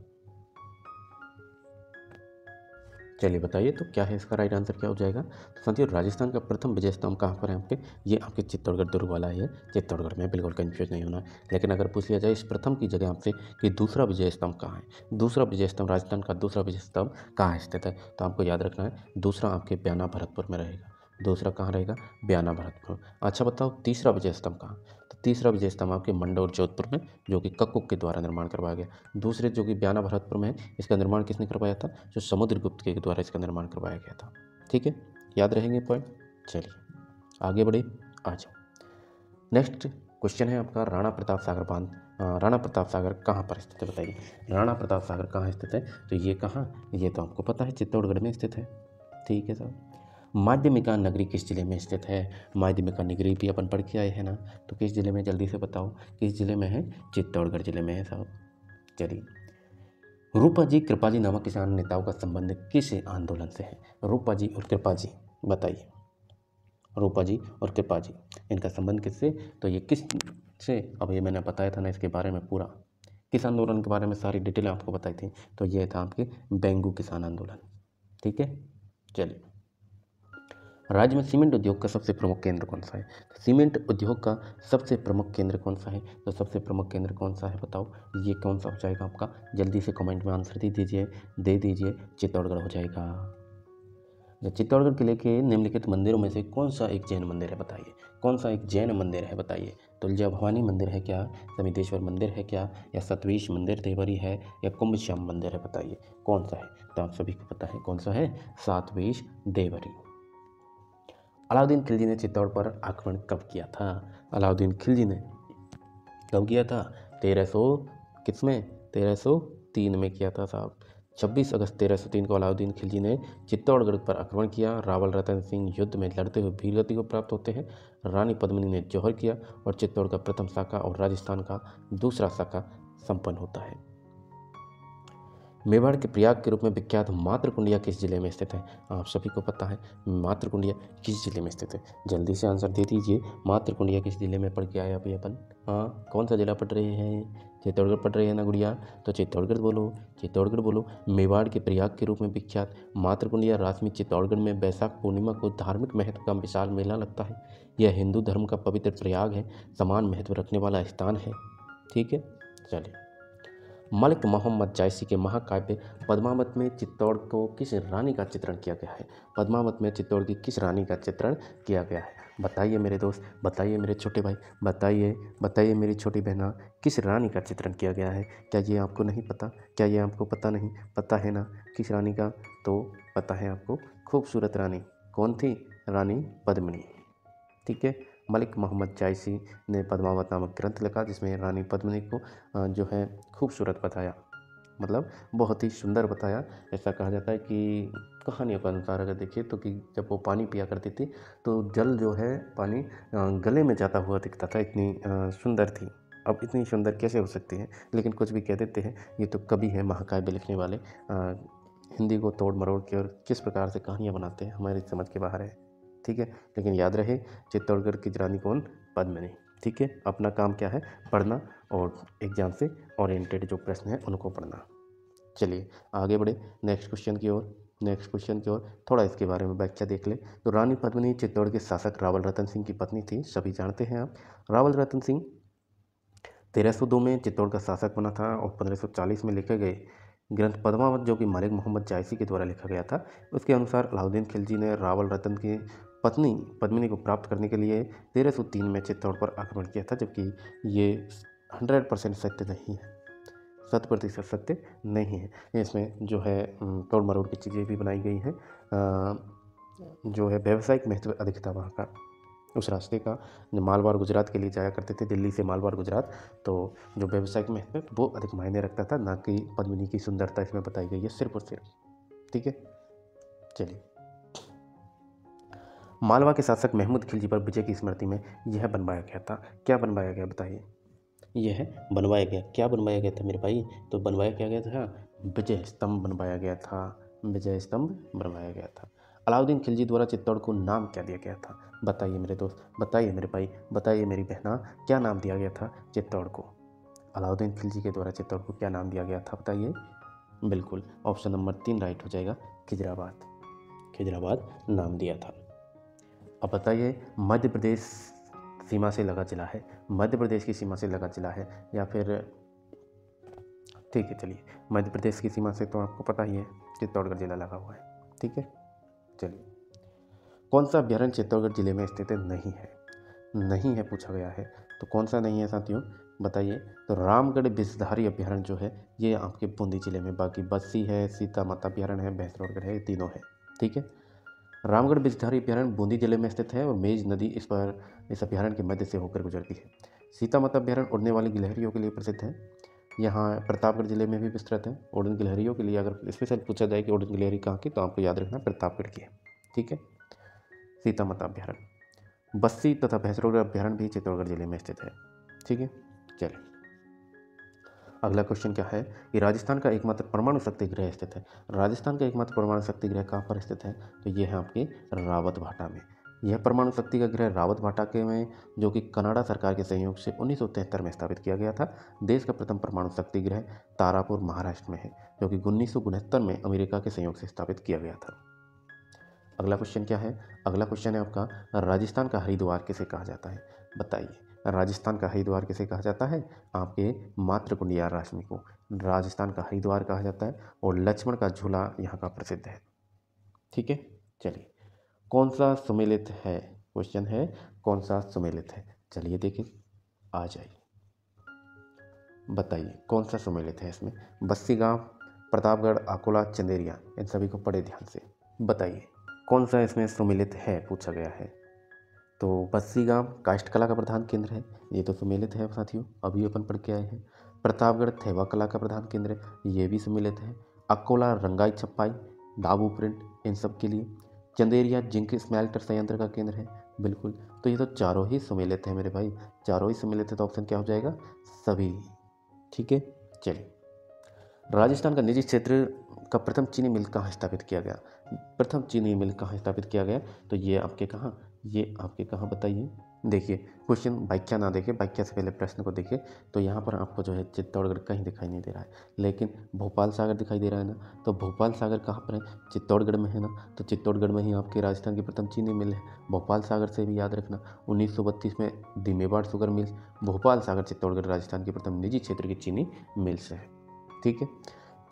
चलिए बताइए, तो क्या है इसका राइट आंसर, क्या हो जाएगा? तो साथियों, राजस्थान का प्रथम विजय स्तंभ कहाँ पर है आपके? ये आपके चित्तौड़गढ़ दुर्ग वाला है, चित्तौड़गढ़ में, बिल्कुल कंफ्यूज नहीं होना। लेकिन अगर पूछ लिया जाए इस प्रथम की जगह आपसे कि दूसरा विजय स्तंभ कहाँ है, दूसरा विजय स्तंभ, राजस्थान का दूसरा विजय स्तंभ कहाँ स्थित है, तो आपको याद रखना है दूसरा आपके बयाना भरतपुर में रहेगा। दूसरा कहाँ रहेगा? बयाना भरतपुर। अच्छा बताओ, तीसरा विजय स्तंभ कहाँ? तो तीसरा विजय स्तंभ आपके मंडौर जोधपुर में, जो कि कक्कुक के द्वारा निर्माण करवाया गया। दूसरे जो कि बयाना भरतपुर में है, इसका निर्माण किसने करवाया था? जो समुद्रगुप्त के द्वारा इसका निर्माण करवाया गया था। ठीक है, याद रहेंगे पॉइंट। चलिए आगे बढ़े, आ जाओ। नेक्स्ट क्वेश्चन है आपका, राणा प्रताप सागर बांध, राणा प्रताप सागर कहाँ पर स्थित है बताइए? राणा प्रताप सागर कहाँ स्थित है? तो ये कहाँ, ये तो आपको पता है चित्तौड़गढ़ में स्थित है। ठीक है साहब। माध्यमिका नगरी किस जिले में स्थित है? माध्यमिका नगरी भी अपन पढ़ के आए हैं ना, तो किस जिले में, जल्दी से बताओ किस जिले में है? चित्तौड़गढ़ जिले में है साहब। चलिए, रूपा जी कृपा जी नामक किसान नेताओं का संबंध किस आंदोलन से है? रूपा जी और कृपा जी, बताइए। रूपा जी और कृपा जी, इनका संबंध किससे? तो ये किस से, अब ये मैंने बताया था ना इसके बारे में, पूरा किस आंदोलन के बारे में सारी डिटेल आपको बताई थी, तो ये था आपके बेंगू किसान आंदोलन। ठीक है, चलिए राज्य में सीमेंट उद्योग का सबसे प्रमुख केंद्र कौन सा है? तो सीमेंट उद्योग का सबसे प्रमुख केंद्र कौन सा है? तो सबसे प्रमुख केंद्र कौन सा है बताओ, ये कौन सा हो जाएगा आपका? जल्दी से कमेंट में आंसर दे दीजिए। चित्तौड़गढ़ हो जाएगा। चित्तौड़गढ़ किले के निम्नलिखित मंदिरों में से कौन सा एक जैन मंदिर है बताइए? कौन सा एक जैन मंदिर है बताइए? तुलजा भवानी मंदिर है क्या, समितेश्वर मंदिर है क्या, या सतवेश मंदिर देवरी है, या कुंभ श्याम मंदिर है बताइए कौन सा है? तो आप सभी को पता है कौन सा है, सातवेश देवरी। अलाउद्दीन खिलजी ने चित्तौड़ पर आक्रमण कब किया था? अलाउद्दीन खिलजी ने कब किया था? 1303 में किया था साहब। 26 अगस्त 1303 को अलाउद्दीन खिलजी ने चित्तौड़गढ़ पर आक्रमण किया। रावल रतन सिंह युद्ध में लड़ते हुए वीरगति को प्राप्त होते हैं। रानी पद्मिनी ने जौहर किया और चित्तौड़ का प्रथम शाखा और राजस्थान का दूसरा शाखा संपन्न होता है। मेवाड़ के प्रयाग के रूप में विख्यात मातृकुंडिया किस जिले में स्थित है? आप सभी को पता है मातृकुंडिया किस जिले में स्थित है? जल्दी से आंसर दे दीजिए। मातृकुंडिया किस जिले में पढ़ के आए अभी अपन? हाँ, कौन सा जिला पढ़ रहे हैं? चित्तौड़गढ़ पढ़ रहे हैं ना गुड़िया? तो चित्तौड़गढ़ बोलो, चित्तौड़गढ़ बोलो। मेवाड़ के प्रयाग के रूप में विख्यात मातृकुंडिया रासमी चित्तौड़गढ़ में बैसाख पूर्णिमा को धार्मिक महत्व का विशाल मेला लगता है। यह हिंदू धर्म का पवित्र प्रयाग है, समान महत्व रखने वाला स्थान है। ठीक है, चलिए। मलिक मोहम्मद जायसी के महाकाव्य पद्मावत में चित्तौड़ को किस रानी का चित्रण किया गया है? पद्मावत में चित्तौड़ की किस रानी का चित्रण किया गया है? बताइए मेरे दोस्त, बताइए मेरे छोटे भाई, बताइए मेरी छोटी बहना, किस रानी का चित्रण किया गया है? क्या ये आपको नहीं पता? क्या ये आपको पता नहीं? पता है ना किस रानी का? तो पता है आपको, खूबसूरत रानी। कौन थी? रानी पद्मिनी। ठीक है। मलिक मोहम्मद जायसी ने पद्मावत नामक ग्रंथ लिखा जिसमें रानी पद्मिनी को जो है खूबसूरत बताया, मतलब बहुत ही सुंदर बताया। ऐसा कहा जाता है कि कहानियों के अनुसार अगर देखिए तो कि जब वो पानी पिया करती थी तो जल जो है पानी गले में जाता हुआ दिखता था, इतनी सुंदर थी। अब इतनी सुंदर कैसे हो सकती है, लेकिन कुछ भी कह देते हैं। ये तो कवि है महाकाव्य लिखने वाले, हिंदी को तोड़ मरोड़ के और किस प्रकार से कहानियाँ बनाते हैं हमारी समझ के बाहर है। ठीक है, लेकिन याद रहे चित्तौड़गढ़ की रानी कौन? पद्मिनी। ठीक है, अपना काम क्या है? पढ़ना और एग्जाम से ओरिएंटेड जो प्रश्न है उनको पढ़ना। चलिए आगे बढ़े नेक्स्ट क्वेश्चन की ओर। थोड़ा इसके बारे में व्याख्या देख ले। तो रानी पद्मिनी चित्तौड़ के शासक रावल रतन सिंह की पत्नी थी, सभी जानते हैं आप। रावल रतन सिंह 1302 में चित्तौड़ का शासक बना था और 1540 में लिखे गए ग्रंथ पद्मावत, जो कि मलिक मोहम्मद जायसी के द्वारा लिखा गया था, उसके अनुसार अलाउद्दीन खिलजी ने रावल रतन की पत्नी पद्मिनी को प्राप्त करने के लिए 1303 में चित्तौड़ पर आक्रमण किया था, जबकि ये 100% सत्य नहीं है, 100% सत्य नहीं है। इसमें जो है तोड़ मरोड़ की चीज़ें भी बनाई गई हैं। जो है व्यावसायिक महत्व अधिक था वहाँ का, उस रास्ते का। जो मालवार गुजरात के लिए जाया करते थे, दिल्ली से मालवार गुजरात, तो जो व्यावसायिक महत्व वो अधिक मायने रखता था, ना कि पद्मिनी की सुंदरता इसमें बताई गई है सिर्फ और सिर्फ। ठीक है, चलिए। मालवा के शासक महमूद खिलजी पर विजय की स्मृति में यह बनवाया गया था। क्या बनवाया गया बताइए? यह बनवाया गया, क्या बनवाया गया था मेरे भाई? तो बनवाया क्या गया था? विजय स्तंभ बनवाया गया था, विजय स्तंभ बनवाया गया था। अलाउद्दीन खिलजी द्वारा चित्तौड़ को नाम क्या दिया गया था? बताइए मेरे दोस्त, बताइए मेरे भाई, बताइए मेरी बहना, क्या नाम दिया गया था चित्तौड़ को? अलाउद्दीन खिलजी के द्वारा चित्तौड़ को क्या नाम दिया गया था बताइए? बिल्कुल, ऑप्शन नंबर 3 राइट हो जाएगा, खिजराबाद। खिजराबाद नाम दिया था। अब बताइए, मध्य प्रदेश सीमा से लगा जिला है, मध्य प्रदेश की सीमा से लगा जिला है या फिर, ठीक है चलिए, मध्य प्रदेश की सीमा से तो आपको पता ही है चित्तौड़गढ़ जिला लगा हुआ है। ठीक है, चलिए। कौन सा अभ्यारण्य चित्तौड़गढ़ जिले में स्थित नहीं है? नहीं है पूछा गया है, तो कौन सा नहीं है साथियों बताइए? तो रामगढ़ विषधारी अभ्यारण्य जो है ये आपके बूंदी जिले में, बाकी बस्सी है, सीता माता अभ्यारण्य है, भैंसरोडगढ़ है, ये तीनों है। ठीक है, रामगढ़ विषधारी अभ्यारण्य बूंदी जिले में स्थित है और मेज नदी इस अभ्यारण्य के मध्य से होकर गुजरती है। सीता माता अभ्यारण्य उड़ने वाली गिलहरियों के लिए प्रसिद्ध है। यहाँ प्रतापगढ़ जिले में भी विस्तृत है उड़न गिलहरियों के लिए। अगर स्पेशल पूछा जाए कि उड़न गिलहरी कहाँ की, तो आपको याद रखना प्रतापगढ़ की है। ठीक है, सीता माता अभ्यारण्य। बस्सी तथा भैंसरोडगढ़ अभ्यारण्य भी चित्तौड़गढ़ जिले में स्थित है। ठीक है, चलिए अगला क्वेश्चन क्या है कि राजस्थान का एकमात्र परमाणु शक्ति गृह स्थित है। राजस्थान का एकमात्र परमाणु शक्ति गृह कहाँ पर स्थित है? तो ये है आपके रावत भाटा में। यह परमाणु शक्ति का गृह रावत भाटा के में, जो कि कनाडा सरकार के सहयोग से 1973 में स्थापित किया गया था। देश का प्रथम परमाणु शक्ति गृह तारापुर महाराष्ट्र में है, जो कि 1969 में अमेरिका के सहयोग से स्थापित किया गया था। अगला क्वेश्चन क्या है? अगला क्वेश्चन है आपका, राजस्थान का हरिद्वार किसे कहा जाता है? बताइए, राजस्थान का हरिद्वार किसे कहा जाता है? आपके मातृकुंड या रश्मि को राजस्थान का हरिद्वार कहा जाता है, और लक्ष्मण का झूला यहाँ का प्रसिद्ध है। ठीक है, चलिए, कौन सा सुमेलित है? क्वेश्चन है कौन सा सुमेलित है? चलिए देखें, आ जाइए, बताइए कौन सा सुमेलित है इसमें? बस्सी गांव, प्रतापगढ़, अकोला, चंदेरिया, इन सभी को पढ़े ध्यान से। बताइए कौन सा इसमें सुमेलित है, पूछा गया है। तो बस्सी गांव काष्ठ कला का प्रधान केंद्र है, ये तो सुमेलित है साथियों, अभी अपन पढ़ के आए हैं। प्रतापगढ़ थेवा कला का प्रधान केंद्र है, ये भी सुमेलित है। अकोला रंगाई छपाई, डाबू प्रिंट, इन सब के लिए। चंदेरिया जिंक स्मेल्टर संयंत्र का केंद्र है, बिल्कुल। तो ये तो चारों ही सुमेलित है मेरे भाई, चारों ही सुमेलित है, तो ऑप्शन क्या हो जाएगा? सभी। ठीक है, चलिए, राजस्थान का निजी क्षेत्र का प्रथम चीनी मिल कहाँ स्थापित किया गया? प्रथम चीनी मिल कहाँ स्थापित किया गया? तो ये आपके कहाँ बताइए। देखिए, क्वेश्चन व्याख्या ना देखे, व्याख्या से पहले प्रश्न को देखिए। तो यहाँ पर आपको जो है चित्तौड़गढ़ कहीं दिखाई नहीं दे रहा है, लेकिन भोपाल सागर दिखाई दे रहा है ना। तो भोपाल सागर कहाँ पर है? चित्तौड़गढ़ में है ना। तो चित्तौड़गढ़ में ही आपके राजस्थान की प्रथम चीनी मिल है। भोपाल सागर से भी याद रखना, 1932 में दी मेवाड़ शुगर मिल्स, भोपाल सागर चित्तौड़गढ़ राजस्थान की प्रथम निजी क्षेत्र की चीनी मिल्स है। ठीक है,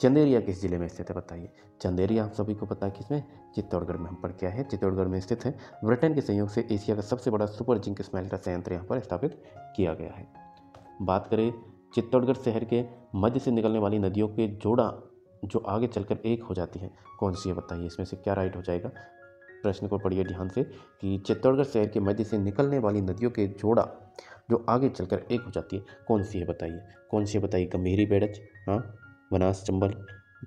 चंदेरिया किस जिले में स्थित है? बताइए। चंदेरिया हम सभी को पता है किसमें? चित्तौड़गढ़ में हम पढ़ के आए हैं, चित्तौड़गढ़ में स्थित है। ब्रिटेन के सहयोग से एशिया का सबसे बड़ा सुपर जिंक स्मेल्टर संयंत्र यहाँ पर स्थापित किया गया है। बात करें चित्तौड़गढ़ शहर के मध्य से निकलने वाली नदियों के जोड़ा जो आगे चलकर एक हो जाती है, कौन सी है? बताइए, इसमें से क्या राइट हो जाएगा? प्रश्न को पढ़िए ध्यान से कि चित्तौड़गढ़ शहर के मध्य से निकलने वाली नदियों के जोड़ा जो आगे चलकर एक हो जाती है, कौन सी है? बताइए, कौन सी है? बताइए। गंभीरी, बेड़च, हाँ, बनास, चंबल,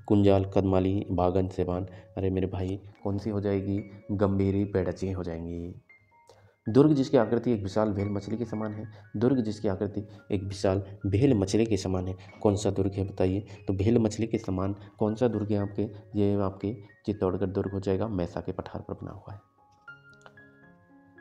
कुंजाल, कदमाली, बागन, सेवान। अरे मेरे भाई, कौन सी हो जाएगी? गंभीरी, बेड़च हो जाएंगी। दुर्ग जिसकी आकृति एक विशाल भेल मछली के समान है, दुर्ग जिसकी आकृति एक विशाल भेल मछली के समान है, कौन सा दुर्ग है? बताइए। तो भेल मछली के समान कौन सा दुर्ग है आपके? ये आपके चित्तौड़गढ़ दुर्ग हो जाएगा, मैसा के पठार पर बना हुआ है।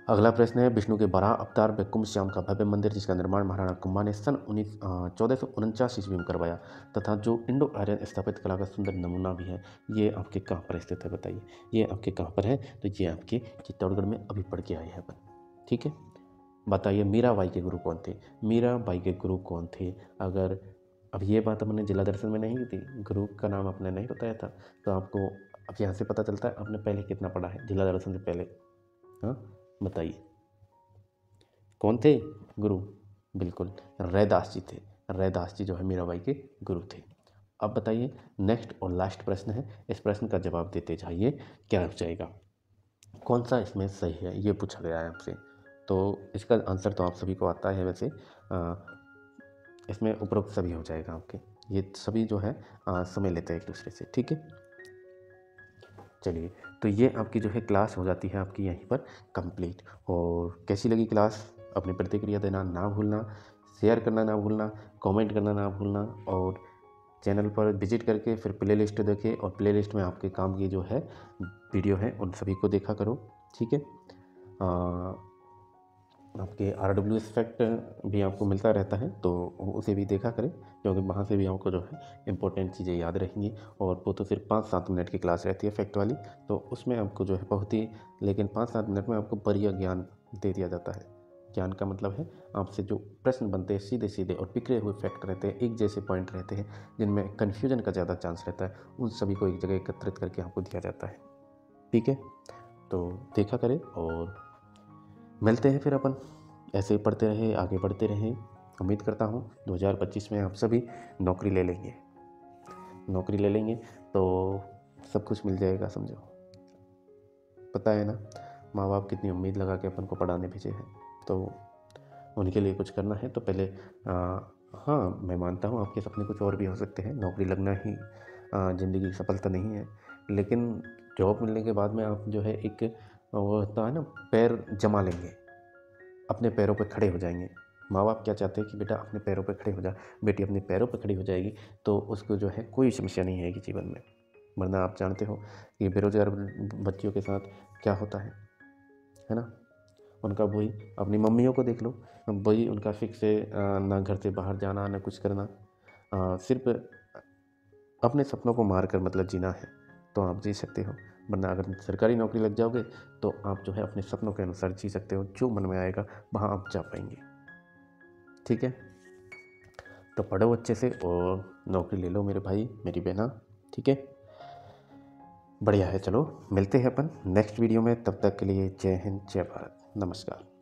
अगला प्रश्न है, विष्णु के बारह अवतार व कुंभ श्याम का भव्य मंदिर जिसका निर्माण महाराणा कुंभा ने सन 1449 ईस्वी में करवाया तथा जो इंडो आर्यन स्थापित कला का सुंदर नमूना भी है, ये आपके कहाँ पर स्थित है? बताइए, ये आपके कहाँ पर है? तो ये आपके चित्तौड़गढ़ में अभी पढ़ के आए हैं अपन। ठीक है, बताइए, मीराबाई के गुरु कौन थे? मीराबाई के गुरु कौन थे? अगर अब ये बात हमने जिला दर्शन में नहीं की थी, गुरु का नाम आपने नहीं बताया था, तो आपको अब यहाँ से पता चलता है आपने पहले कितना पढ़ा है जिला दर्शन से पहले। हाँ, बताइए कौन थे गुरु? बिल्कुल, रैदास जी थे। रैदास जी जो है मीराबाई के गुरु थे। अब बताइए, नेक्स्ट और लास्ट प्रश्न है, इस प्रश्न का जवाब देते जाइए, क्या हो जाएगा? कौन सा इसमें सही है, ये पूछा गया है आपसे। तो इसका आंसर तो आप सभी को आता है वैसे, इसमें उपरोक्त सभी हो जाएगा आपके, ये सभी जो है समय लेते हैं एक दूसरे से। ठीक है, चलिए, तो ये आपकी जो है क्लास हो जाती है आपकी यहीं पर कंप्लीट। और कैसी लगी क्लास? अपनी प्रतिक्रिया देना ना भूलना, शेयर करना ना भूलना, कमेंट करना ना भूलना, और चैनल पर विजिट करके फिर प्लेलिस्ट देखें, और प्लेलिस्ट में आपके काम की जो है वीडियो है उन सभी को देखा करो। ठीक है, आपके RW इफेक्ट भी आपको मिलता रहता है, तो उसे भी देखा करें, क्योंकि वहाँ से भी आपको जो है इंपॉर्टेंट चीज़ें याद रहेंगी। और वो तो सिर्फ 5-7 मिनट की क्लास रहती है फैक्ट वाली, तो उसमें आपको जो है बहुत ही, लेकिन 5-7 मिनट में आपको बढ़िया ज्ञान दे दिया जाता है। ज्ञान का मतलब है आपसे जो प्रश्न बनते हैं सीधे सीधे और बिखरे हुए फैक्ट रहते हैं, एक जैसे पॉइंट रहते हैं जिनमें कन्फ्यूजन का ज़्यादा चांस रहता है, उन सभी को एक जगह एकत्रित करके आपको दिया जाता है। ठीक है, तो देखा करें, और मिलते हैं फिर अपन ऐसे ही पढ़ते रहे, आगे बढ़ते रहें। उम्मीद करता हूँ 2025 में आप सभी नौकरी ले लेंगे तो सब कुछ मिल जाएगा, समझो। पता है ना, माँ बाप कितनी उम्मीद लगा के अपन को पढ़ाने भेजे हैं, तो उनके लिए कुछ करना है तो पहले हाँ, मैं मानता हूँ आपके सपने कुछ और भी हो सकते हैं, नौकरी लगना ही ज़िंदगी की सफलता नहीं है, लेकिन जॉब मिलने के बाद में आप जो है एक वो होता है ना, पैर जमा लेंगे, अपने पैरों पर खड़े हो जाएंगे। माँ बाप क्या चाहते हैं कि बेटा अपने पैरों पर खड़े हो जा, बेटी अपने पैरों पर खड़ी हो जाएगी, तो उसको जो है कोई समस्या नहीं आएगी जीवन में। वरना आप जानते हो कि बेरोजगार बच्चियों के साथ क्या होता है ना, उनका वही, अपनी मम्मियों को देख लो, वही उनका फिक्स है, ना घर से बाहर जाना, ना कुछ करना, सिर्फ अपने सपनों को मार कर मतलब जीना है। तो आप जी सकते हो, वरना अगर सरकारी नौकरी लग जाओगे तो आप जो है अपने सपनों के अनुसार जी सकते हो, जो मन में आएगा वहाँ आप जा पाएंगे। ठीक है, तो पढ़ो अच्छे से और नौकरी ले लो मेरे भाई मेरी बहना। ठीक है, बढ़िया है। चलो मिलते हैं अपन नेक्स्ट वीडियो में, तब तक के लिए जय हिंद जय भारत, नमस्कार।